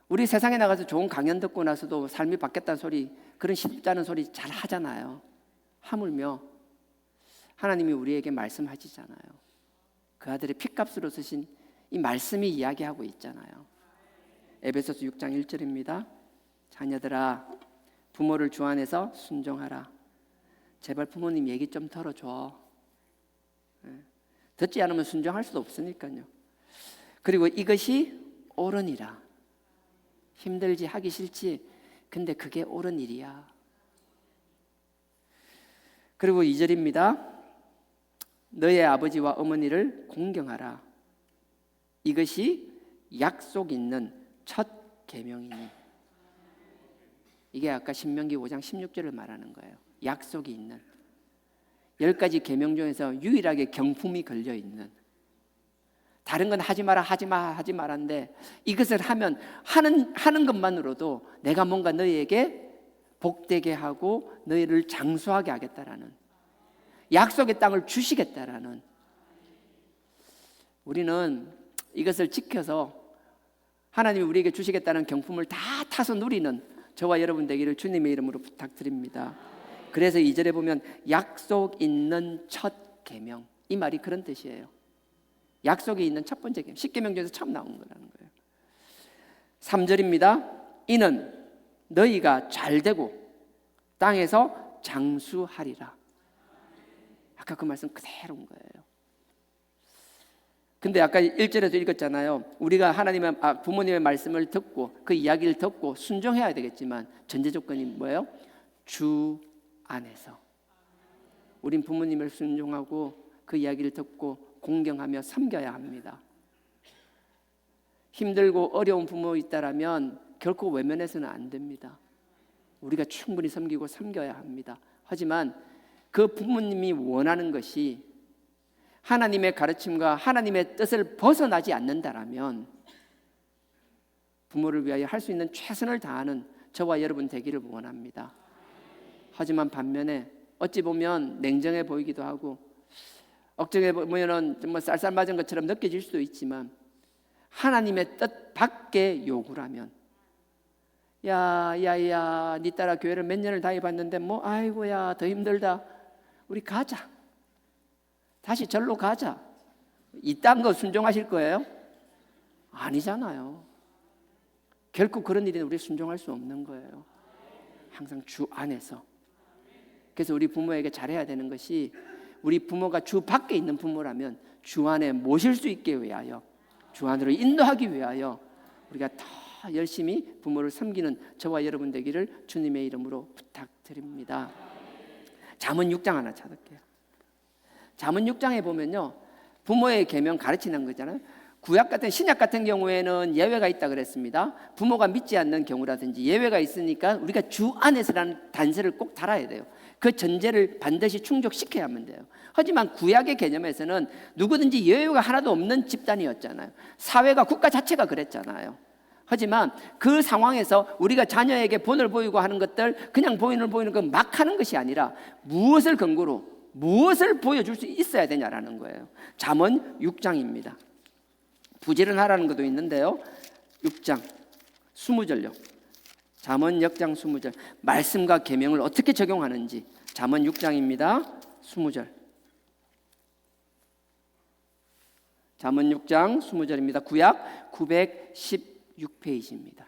우리 세상에 나가서 좋은 강연 듣고 나서도 삶이 바뀌었다는 소리, 그런 쉽다는 소리 잘 하잖아요. 하물며 하나님이 우리에게 말씀하시잖아요. 그 아들의 핏값으로 쓰신 이 말씀이 이야기하고 있잖아요. 에베소서 6장 1절입니다. 자녀들아, 부모를 주 안에서 순종하라. 제발 부모님 얘기 좀 들어줘. 듣지 않으면 순종할 수도 없으니까요. 그리고 이것이 옳은 이라. 힘들지, 하기 싫지, 근데 그게 옳은 일이야. 그리고 2절입니다. 너의 아버지와 어머니를 공경하라. 이것이 약속 있는 첫 계명이니. 이게 아까 신명기 5장 16절을 말하는 거예요. 약속이 있는 10가지 계명 중에서 유일하게 경품이 걸려 있는, 다른 건 하지 마라 하지 마라인데 이것을 하는 것만으로도 내가 뭔가 너희에게 복되게 하고 너희를 장수하게 하겠다라는, 약속의 땅을 주시겠다라는, 우리는 이것을 지켜서 하나님이 우리에게 주시겠다는 경품을 다 타서 누리는 저와 여러분 되기를 주님의 이름으로 부탁드립니다. 그래서 2절에 보면 약속 있는 첫 계명, 이 말이 그런 뜻이에요. 약속이 있는 첫 번째 계명, 10계명 중에서 처음 나온 거라는 거예요. 3절입니다. 이는 너희가 잘되고 땅에서 장수하리라. 아까 그 말씀 그대로인 거예요. 근데 아까 1절에도 읽었잖아요. 우리가 부모님의 말씀을 듣고 그 이야기를 듣고 순종해야 되겠지만 전제 조건이 뭐예요? 주 안에서. 우린 부모님을 순종하고 그 이야기를 듣고 공경하며 섬겨야 합니다. 힘들고 어려운 부모 있다라면 결코 외면해서는 안 됩니다. 우리가 충분히 섬기고 섬겨야 합니다. 하지만 그 부모님이 원하는 것이 하나님의 가르침과 하나님의 뜻을 벗어나지 않는다라면 부모를 위하여 할 수 있는 최선을 다하는 저와 여러분 되기를 원합니다. 하지만 반면에 어찌 보면 냉정해 보이기도 하고 억정해 보면은 뭐 쌀쌀 맞은 것처럼 느껴질 수도 있지만, 하나님의 뜻 밖의 요구라면, 야야야 네 딸아 교회를 몇 년을 다녀봤는데 뭐 아이고야 더 힘들다, 우리 가자, 다시 절로 가자, 이딴 거 순종하실 거예요? 아니잖아요. 결코 그런 일에 우리 순종할 수 없는 거예요. 항상 주 안에서. 그래서 우리 부모에게 잘해야 되는 것이, 우리 부모가 주 밖에 있는 부모라면 주 안에 모실 수 있게 위하여, 주 안으로 인도하기 위하여 우리가 더 열심히 부모를 섬기는 저와 여러분 되기를 주님의 이름으로 부탁드립니다. 잠언 6장 하나 찾을게요. 잠언 6장에 보면요, 부모의 계명 가르치는 거잖아요. 구약 같은 신약 같은 경우에는 예외가 있다 그랬습니다. 부모가 믿지 않는 경우라든지 예외가 있으니까 우리가 주 안에서라는 단서를 꼭 달아야 돼요. 그 전제를 반드시 충족시켜야만 돼요. 하지만 구약의 개념에서는 누구든지 예외가 하나도 없는 집단이었잖아요. 사회가 국가 자체가 그랬잖아요. 하지만 그 상황에서 우리가 자녀에게 본을 보이고 하는 것들, 그냥 본을 보이는 건 막 하는 것이 아니라 무엇을 근거로 무엇을 보여줄 수 있어야 되냐라는 거예요. 잠언 6장입니다. 부지런하라는 것도 있는데요. 6장 20절요. 잠언 6장 20절. 말씀과 계명을 어떻게 적용하는지. 잠언 6장입니다. 20절. 잠언 6장 20절입니다. 구약 916페이지입니다.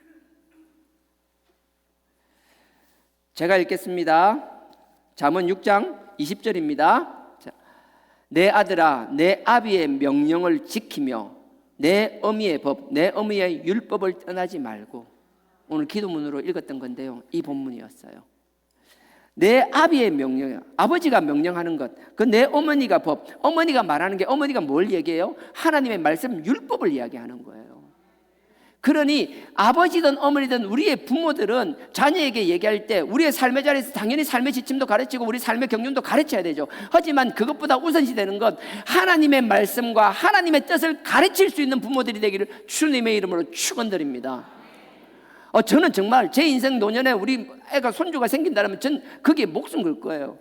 제가 읽겠습니다. 잠언 6장 20절입니다. 내 아들아, 내 아비의 명령을 지키며 내 어미의 법, 내 어미의 율법을 떠나지 말고. 오늘 기도문으로 읽었던 건데요, 이 본문이었어요. 내 아비의 명령, 아버지가 명령하는 것, 그 내 어머니가 법, 어머니가 말하는 게, 어머니가 뭘 얘기해요? 하나님의 말씀, 율법을 이야기하는 거예요. 그러니 아버지든 어머니든 우리의 부모들은 자녀에게 얘기할 때 우리의 삶의 자리에서 당연히 삶의 지침도 가르치고 우리 삶의 경륜도 가르쳐야 되죠. 하지만 그것보다 우선시 되는 것, 하나님의 말씀과 하나님의 뜻을 가르칠 수 있는 부모들이 되기를 주님의 이름으로 축원드립니다. 저는 정말 제 인생 노년에 우리 애가 손주가 생긴다면 전 그게 목숨 걸 거예요.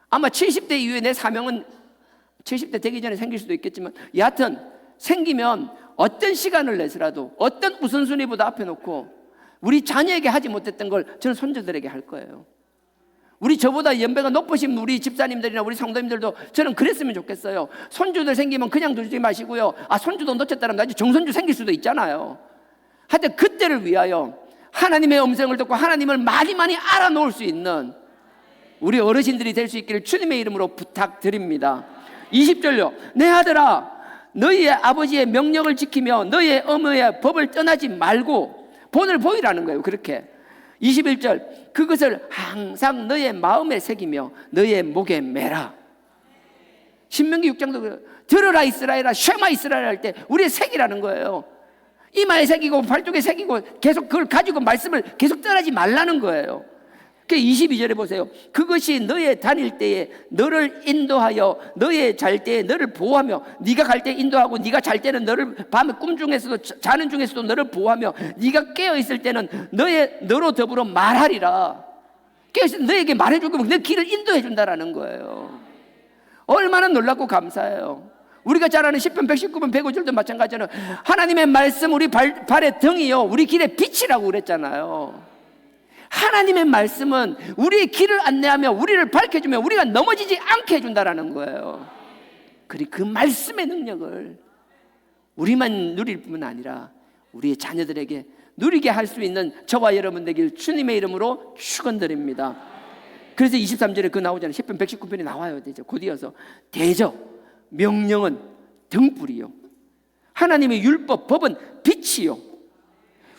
아마 70대 이후에 내 사명은 70대 되기 전에 생길 수도 있겠지만, 여하튼 생기면 어떤 시간을 내서라도 어떤 우선순위보다 앞에 놓고 우리 자녀에게 하지 못했던 걸 저는 손주들에게 할 거예요. 우리 저보다 연배가 높으신 우리 집사님들이나 우리 성도님들도 저는 그랬으면 좋겠어요. 손주들 생기면 그냥 두지 마시고요. 손주도 놓쳤다면 나중에 정손주 생길 수도 있잖아요. 하여튼 그때를 위하여 하나님의 음성을 듣고 하나님을 많이 알아놓을 수 있는 우리 어르신들이 될 수 있기를 주님의 이름으로 부탁드립니다. 20절요. 내 아들아, 너희의 아버지의 명령을 지키며 너희의 어머니의 법을 떠나지 말고. 본을 보이라는 거예요. 그렇게 21절. 그것을 항상 너희의 마음에 새기며 너희의 목에 매라. 신명기 6장도 들으라 이스라엘아, 쉐마 이스라엘 할 때 우리의 새기라는 거예요. 이마에 새기고 발쪽에 새기고 계속 그걸 가지고 말씀을 계속 떠나지 말라는 거예요. 22절에 보세요. 그것이 너의 다닐 때에 너를 인도하여 너의 잘 때에 너를 보호하며, 네가 갈 때 인도하고 네가 잘 때는 너를 밤에 꿈 중에서도 자는 중에서도 너를 보호하며, 네가 깨어 있을 때는 너로 더불어 말하리라. 깨어 있을 때 너에게 말해줄 거면 너 길을 인도해 준다라는 거예요. 얼마나 놀랍고 감사해요. 우리가 잘 아는 시편 119편 105절도 마찬가지잖아요. 하나님의 말씀 우리 발의 등이요 우리 길의 빛이라고 그랬잖아요. 하나님의 말씀은 우리의 길을 안내하며 우리를 밝혀주며 우리가 넘어지지 않게 해준다라는 거예요. 그리고 그 말씀의 능력을 우리만 누릴 뿐 아니라 우리의 자녀들에게 누리게 할 수 있는 저와 여러분 되길 주님의 이름으로 축원드립니다. 그래서 23절에 그 나오잖아요. 시편 119편이 나와요. 곧 이어서 대저 명령은 등불이요 하나님의 율법 법은 빛이요.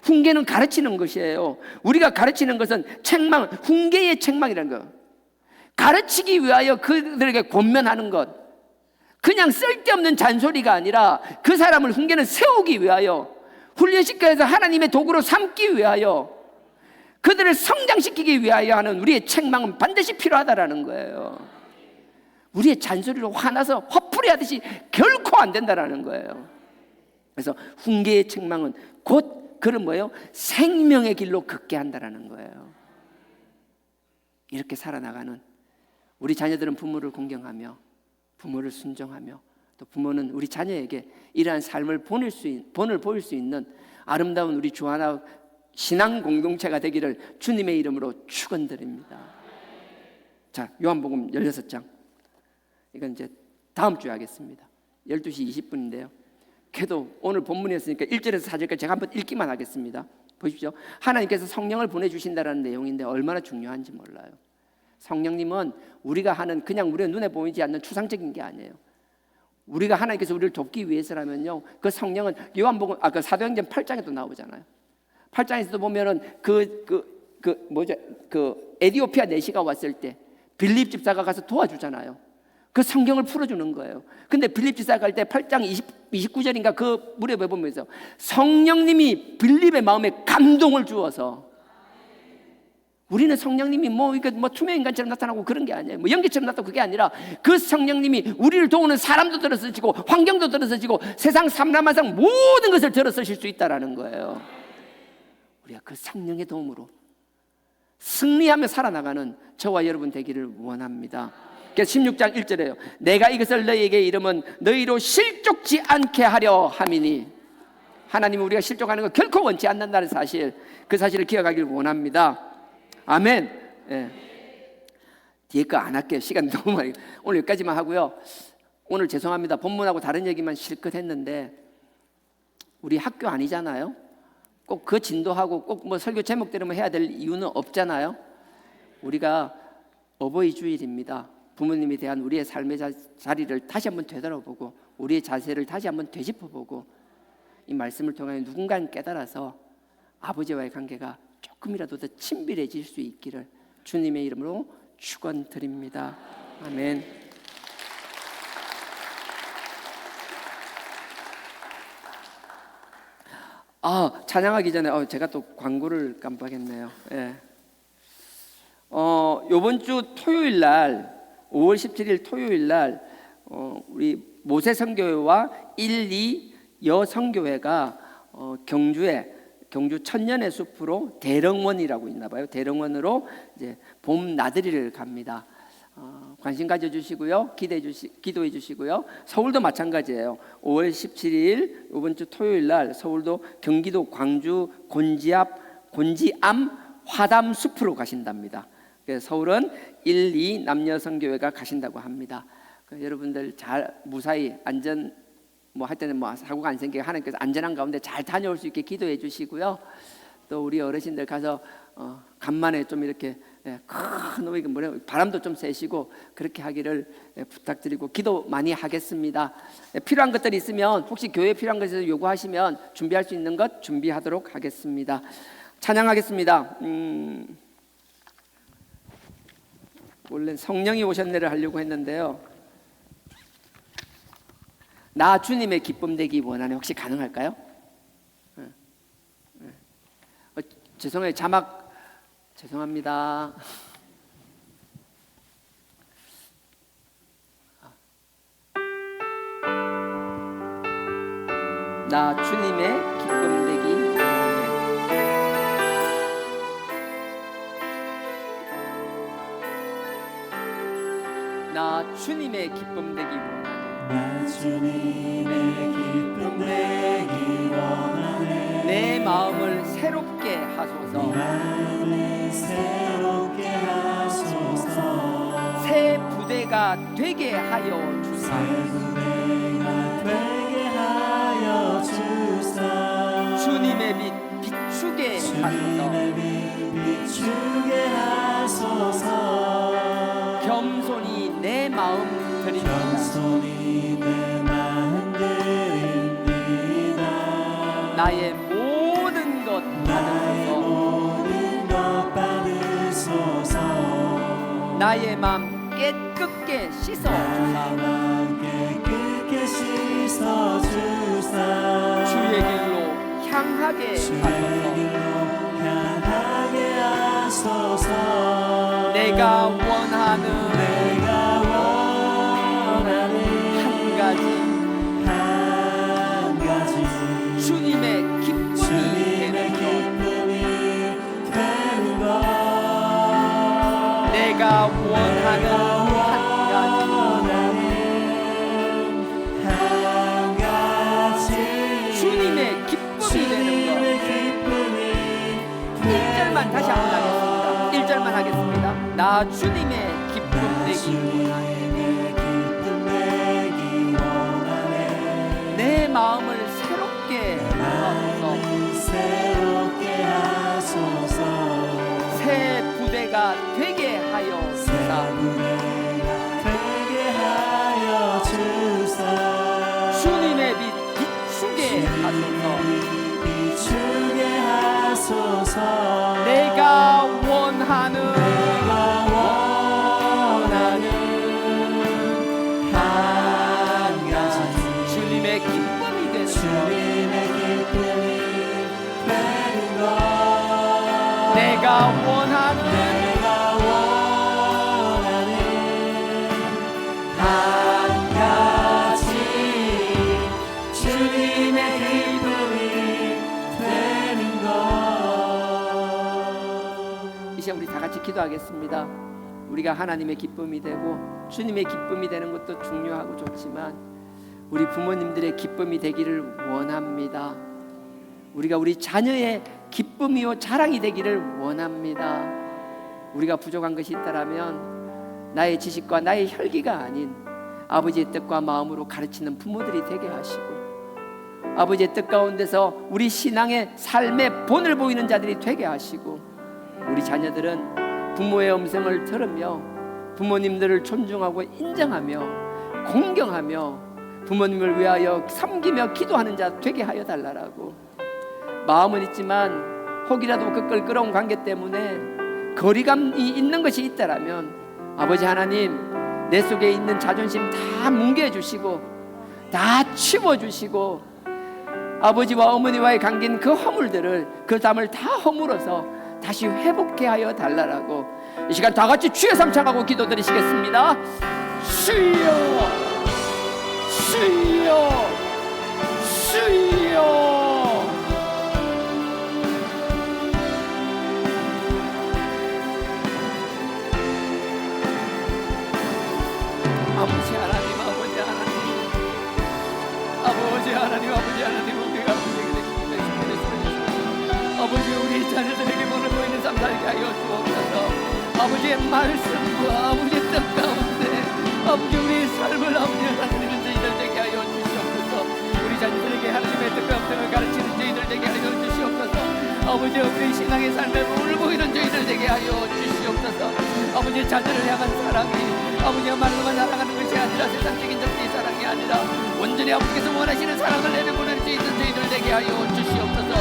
훈계는 가르치는 것이에요. 우리가 가르치는 것은 책망, 훈계의 책망이라는 거. 가르치기 위하여 그들에게 권면하는 것. 그냥 쓸데없는 잔소리가 아니라 그 사람을 훈계는 세우기 위하여, 훈련시켜서 하나님의 도구로 삼기 위하여, 그들을 성장시키기 위하여 하는 우리의 책망은 반드시 필요하다라는 거예요. 우리의 잔소리로 화나서 화풀이하듯이 결코 안 된다라는 거예요. 그래서 훈계의 책망은 곧 그런 뭐예요? 생명의 길로 걷게 한다라는 거예요. 이렇게 살아나가는 우리 자녀들은 부모를 공경하며 부모를 순종하며, 또 부모는 우리 자녀에게 이러한 삶을 본을 보일 수 있는 아름다운 우리 주 하나 신앙 공동체가 되기를 주님의 이름으로 축원드립니다. 자, 요한복음 16장. 이건 이제 다음 주에 하겠습니다. 12시 20분인데요. 그래도 오늘 본문이었으니까 1절에서 4절까지 제가 한번 읽기만 하겠습니다. 보십시오. 하나님께서 성령을 보내주신다는 내용인데 얼마나 중요한지 몰라요. 성령님은 우리가 하는 그냥 우리의 눈에 보이지 않는 추상적인 게 아니에요. 우리가 하나님께서 우리를 돕기 위해서라면요, 그 성령은 요한복음 그 사도행전 8장에도 나오잖아요. 8장에서도 보면은 에디오피아 내시가 왔을 때 빌립 집사가 가서 도와주잖아요. 그 성경을 풀어주는 거예요. 근데 빌립 집사가 갈 때 8장 29절인가 그 무렵에 보면서 성령님이 빌립의 마음에 감동을 주어서, 우리는 성령님이 뭐 투명 인간처럼 나타나고 그런 게 아니에요. 뭐 연기처럼 나타나고 그게 아니라 그 성령님이 우리를 도우는 사람도 들어서지고 환경도 들어서지고 세상 삼라만상 모든 것을 들어서실 수 있다라는 거예요. 우리가 그 성령의 도움으로 승리하며 살아나가는 저와 여러분 되기를 원합니다. 그래서 16장 1절에요. 내가 이것을 너희에게 이름은 너희로 실족지 않게 하려 함이니. 하나님은 우리가 실족하는 거 결코 원치 않는다는 사실, 그 사실을 기억하길 원합니다. 아멘. 예. 뒤에 거 안 할게요. 시간 너무 많이. 오늘 여기까지만 하고요. 오늘 죄송합니다. 본문하고 다른 얘기만 실컷 했는데, 우리 학교 아니잖아요. 꼭 그 진도하고 꼭 뭐 설교 제목대로만 해야 될 이유는 없잖아요. 우리가 어버이 주일입니다. 부모님에 대한 우리의 삶의 자리를 다시 한번 되돌아보고 우리의 자세를 다시 한번 되짚어보고 이 말씀을 통해 누군가는 깨달아서 아버지와의 관계가 조금이라도 더 친밀해질 수 있기를 주님의 이름으로 축원드립니다. 아멘. 찬양하기 전에 제가 또 광고를 깜빡했네요. 예. 요번 주 토요일 날 5월 17일 토요일 날 우리 모세성교회와 1, 2 여성교회가 경주 천년의 숲으로 대릉원이라고 있나 봐요. 대릉원으로 이제 봄 나들이를 갑니다. 관심 가져주시고요. 기도해 주시고요. 서울도 마찬가지예요. 5월 17일 이번 주 토요일 날 서울도 경기도 광주 곤지암 화담숲으로 가신답니다. 그래서 서울은 1, 2 남녀성교회가 가신다고 합니다. 여러분들 잘 무사히 안전 할 때는 사고가 안 생기게 하나님께서 안전한 가운데 잘 다녀올 수 있게 기도해 주시고요. 또 우리 어르신들 가서 간만에 좀 이렇게 큰 바람도 좀 쐬시고 그렇게 하기를 부탁드리고 기도 많이 하겠습니다. 필요한 것들이 있으면 혹시 교회에 필요한 것을 요구하시면 준비할 수 있는 것 준비하도록 하겠습니다. 찬양하겠습니다. 원래 성령이 오셨네를 하려고 했는데요. 나 주님의 기쁨 되기 원하네. 혹시 가능할까요? 죄송해요. 자막 죄송합니다. 나 주님의 기쁨 되기 원하네. 나 주님의 기쁨 되기 원하네. 나 주님의 기쁨 되기 원하네. 내 마음을 새롭게 하소서. 마음을 새롭게 하소서. 새 부대가 되게 하여 주사. 새 부대가 되게 하여 주사. 주님의 빛 비추게 하소서. 주님의 빛 비추게 하소서. 겸손히 내 마음 드립니다. 겸손히 내 마음 드립니다. 나의 모든 것 받으소서. 나의 마음 깨끗게 씻어 주사. 주의 길로 향하게 하소서. 내가 원하는 한 가지 주님의 기쁨이 되는 것. 내가 원하는 한 가지 주님의 기쁨이 되는 것. 1절만 다시 한번 하겠습니다. 1절만 하겠습니다. 나 주님의 기쁨 되기 원하네. 내 마음을 새롭게 하소서. 새 부대가 되게 하여 주사. 주님의 빛 비추게 하소서. 내가 원하는 한 가지 주님의 기쁨 내가 원하는 한 가지 주님의 기쁨이 되는 것. 이 시간 우리 다 같이 기도하겠습니다. 우리가 하나님의 기쁨이 되고 주님의 기쁨이 되는 것도 중요하고 좋지만 우리 부모님들의 기쁨이 되기를 원합니다. 우리가 우리 자녀의 기쁨이요 자랑이 되기를 원합니다. 우리가 부족한 것이 있다라면 나의 지식과 나의 혈기가 아닌 아버지의 뜻과 마음으로 가르치는 부모들이 되게 하시고 아버지의 뜻 가운데서 우리 신앙의 삶의 본을 보이는 자들이 되게 하시고 우리 자녀들은 부모의 음성을 들으며 부모님들을 존중하고 인정하며 공경하며 부모님을 위하여 섬기며 기도하는 자 되게 하여 달라라고. 마음은 있지만 혹이라도 그 껄끄러운 관계 때문에 거리감이 있는 것이 있다라면 아버지 하나님 내 속에 있는 자존심 다 뭉개주시고 다 치워주시고 아버지와 어머니와의 관계인 그 허물들을 그 담을 다 허물어서 다시 회복해 하여 달라라고. 이 시간 다 같이 주의 삼창하고 기도드리시겠습니다. 주여 주여 주여. 아버지 하나님 아버지 하나님 아버지 하나님 아버지 하나님 우리가 아버지 우리 자녀들에게 보는 보이는 삶 살게 하여 주옵소서. 아버지의 말씀과 아버지의 뜻 가운데 아버지 우리의 삶을 아버지 하나님의 저희들 되게 하여 주시옵소서. 우리 자녀들에게 하나님의 뜻 가운데를 가르치는 저희들 되게 하여 주시옵소서. 아버지 우리 신앙의 삶에 물을 보이는 저희들 되게 하여 주시옵소서. 아버지 자녀를 향한 사랑이 아버지가 말로만 사랑하는 것이 아니라 세상적인 정치의 사랑이 아니라 온전히 아버지께서 원하시는 사랑을 내려보낼 수 있는 저희들 되게 하여 주시옵소서.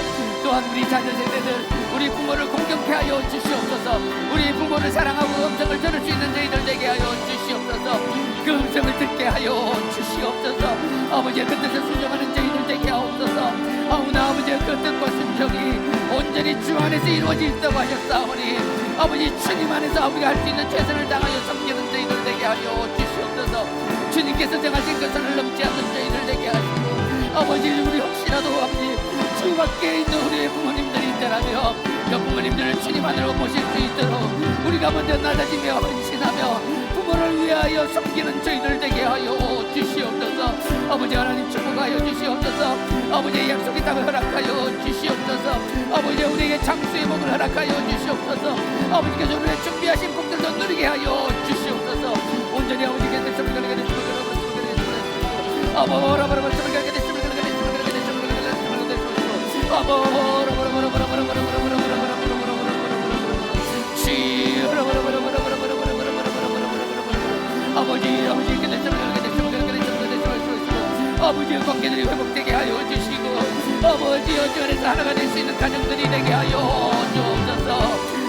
또한 우리 자녀 세대들 우리 부모를 공경케 하여 주시옵소서. 우리 부모를 사랑하고 음성을 들을 수 있는 저희들 되게 하여 주시옵소서. 그 음성을 듣게 하여 주시옵소서. 아버지의 그 뜻을 순종하는 저희들 되게 하옵소서. 아우나 아버지의 그 뜻과 순종이 온전히 주 안에서 이루어질 있다고 하셨사오니 아버지 주님 안에서 우리가 할 수 있는 최선을 다하여 섬기는 저희들 되게 하여 주시옵소서. 주님께서 정하신 것을 넘지 않는 저희들 되게 하시고 아버지 우리 혹시라도 아버지 주 밖에 있는 우리의 부모님들이 있다라며 그 부모님들을 주님 안으로 모실 수 있도록 우리가 먼저 낮아지며 헌신하며 부모를 위하여 섬기는 저희들 되게 하여 주시옵소서. 아버지 하나님 축복하여 주시옵소서. 아버지의 약속의 땅을 허락하여 주시옵소서. 아버지 우리에게 장수의 복을 허락하여 주시옵소서. 아버지께서 우리의 준비하신 복들도 누리게 하여 주시옵소서. 온전히 아버지께서 섬기게 되시옵소서. 아버지의 관계들이 회복되게 하여 주시고 아버지 여전에서 하나가 될 수 있는 가정들이 되게 하여 주옵소서.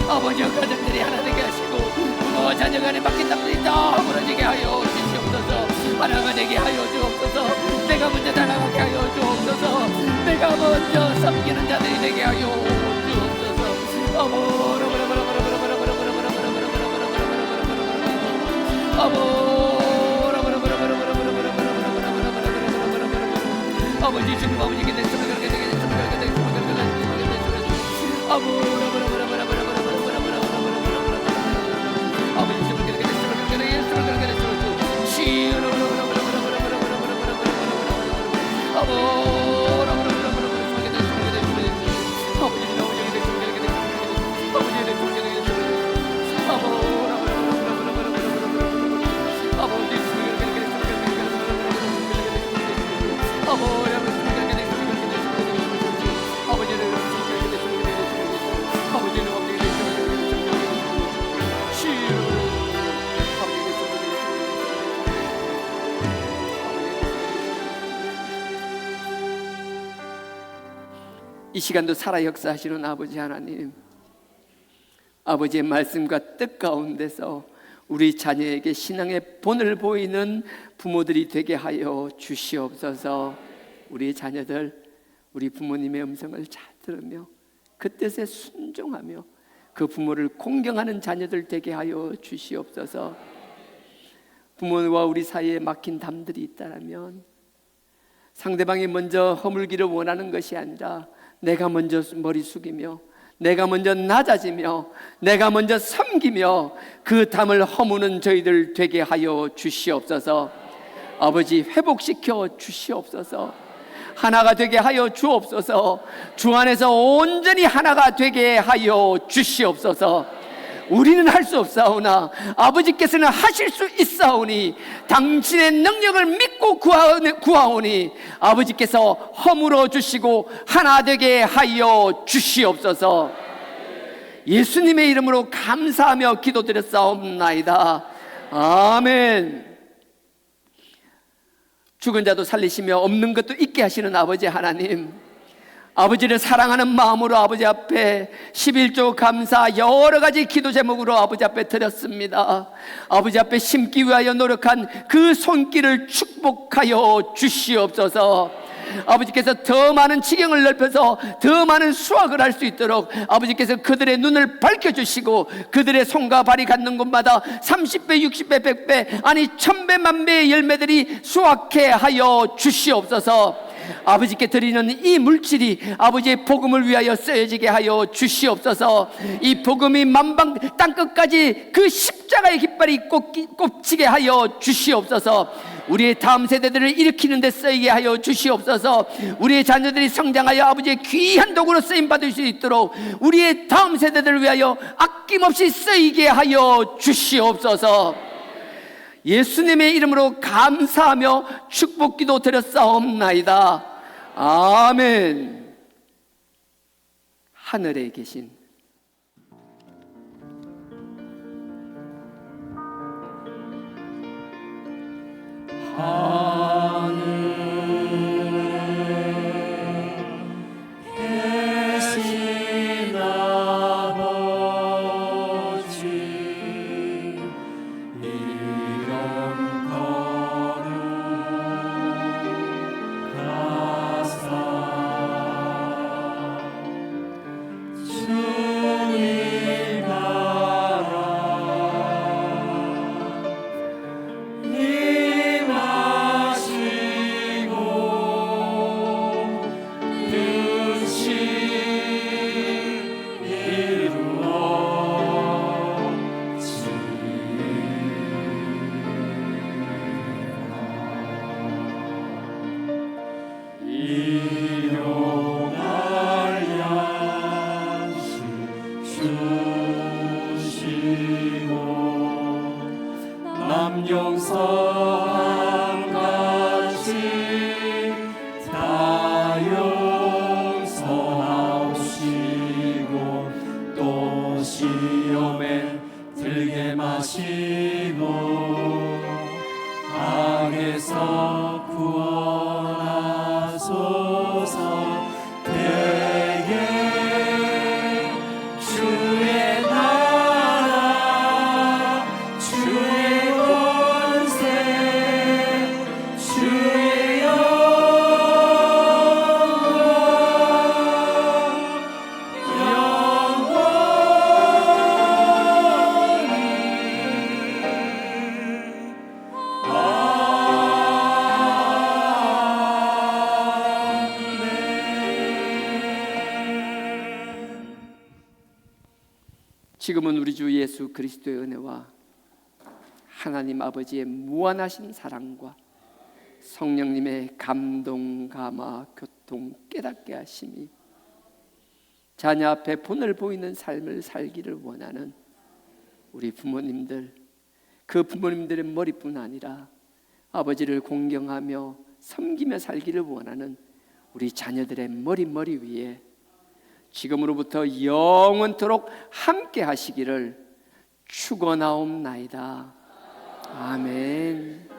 아버지의 가정들이 하나 되게 하시고 부모와 자녀 간에 맡긴 담들이 다 무너지게 하여 주시옵소서. 하나가 되게 하여 주옵소서. 내가 먼저 나아가게 하여 주옵소서. 내가 먼저 섬기는 자들이 되게 하여 주옵소서. 아버지 주님 아버지께 됐으면 그렇게 되게 됐으면 그렇게 됐으면 그렇게 됐으면 아버지 주님 그렇게 됐으면 그렇게 됐으면 그렇게 됐으면 시으로 이 시간도 살아 역사하시는 아버지 하나님, 아버지의 말씀과 뜻 가운데서 우리 자녀에게 신앙의 본을 보이는 부모들이 되게 하여 주시옵소서. 우리 자녀들 우리 부모님의 음성을 잘 들으며 그 뜻에 순종하며 그 부모를 공경하는 자녀들 되게 하여 주시옵소서. 부모와 우리 사이에 막힌 담들이 있다면 상대방이 먼저 허물기를 원하는 것이 아니라 내가 먼저 머리 숙이며 내가 먼저 낮아지며 내가 먼저 섬기며 그 담을 허무는 저희들 되게 하여 주시옵소서. 아버지, 회복시켜 주시옵소서. 하나가 되게 하여 주옵소서. 주 안에서 온전히 하나가 되게 하여 주시옵소서. 우리는 할 수 없사오나 아버지께서는 하실 수 있사오니 당신의 능력을 믿고 구하오니 아버지께서 허물어 주시고 하나 되게 하여 주시옵소서. 예수님의 이름으로 감사하며 기도드렸사옵나이다. 아멘. 죽은 자도 살리시며 없는 것도 있게 하시는 아버지 하나님, 아버지를 사랑하는 마음으로 아버지 앞에 11조 감사 여러 가지 기도 제목으로 아버지 앞에 드렸습니다. 아버지 앞에 심기 위하여 노력한 그 손길을 축복하여 주시옵소서. 아버지께서 더 많은 지경을 넓혀서 더 많은 수확을 할 수 있도록 아버지께서 그들의 눈을 밝혀주시고 그들의 손과 발이 갖는 곳마다 30배, 60배, 100배 아니 1000배, 만배의 열매들이 수확해 하여 주시옵소서. 아버지께 드리는 이 물질이 아버지의 복음을 위하여 쓰여지게 하여 주시옵소서. 이 복음이 만방 땅끝까지 그 십자가의 깃발이 꼽히게 하여 주시옵소서. 우리의 다음 세대들을 일으키는 데 쓰이게 하여 주시옵소서. 우리의 자녀들이 성장하여 아버지의 귀한 도구로 쓰임받을 수 있도록 우리의 다음 세대들을 위하여 아낌없이 쓰이게 하여 주시옵소서. 예수님의 이름으로 감사하며 축복기도 드렸사옵나이다. 아멘. 하늘에 계신 계신 아버지, 이름 거룩하사 주님 나라 임하시고 뜻이 일용할 양식 주시고 남용서함같이 다 용서하시고 또 시험에 들게 마시고 악에서 구원하소서. 대개 주의 나라 주의 권세 주의 지금은 우리 주 예수 그리스도의 은혜와 하나님 아버지의 무한하신 사랑과 성령님의 감동, 감화, 교통, 깨닫게 하심이 자녀 앞에 본을 보이는 삶을 살기를 원하는 우리 부모님들, 그 부모님들의 머리뿐 아니라 아버지를 공경하며 섬기며 살기를 원하는 우리 자녀들의 머리 위에 지금으로부터 영원토록 함께 하시기를 축원하옵나이다. 아멘.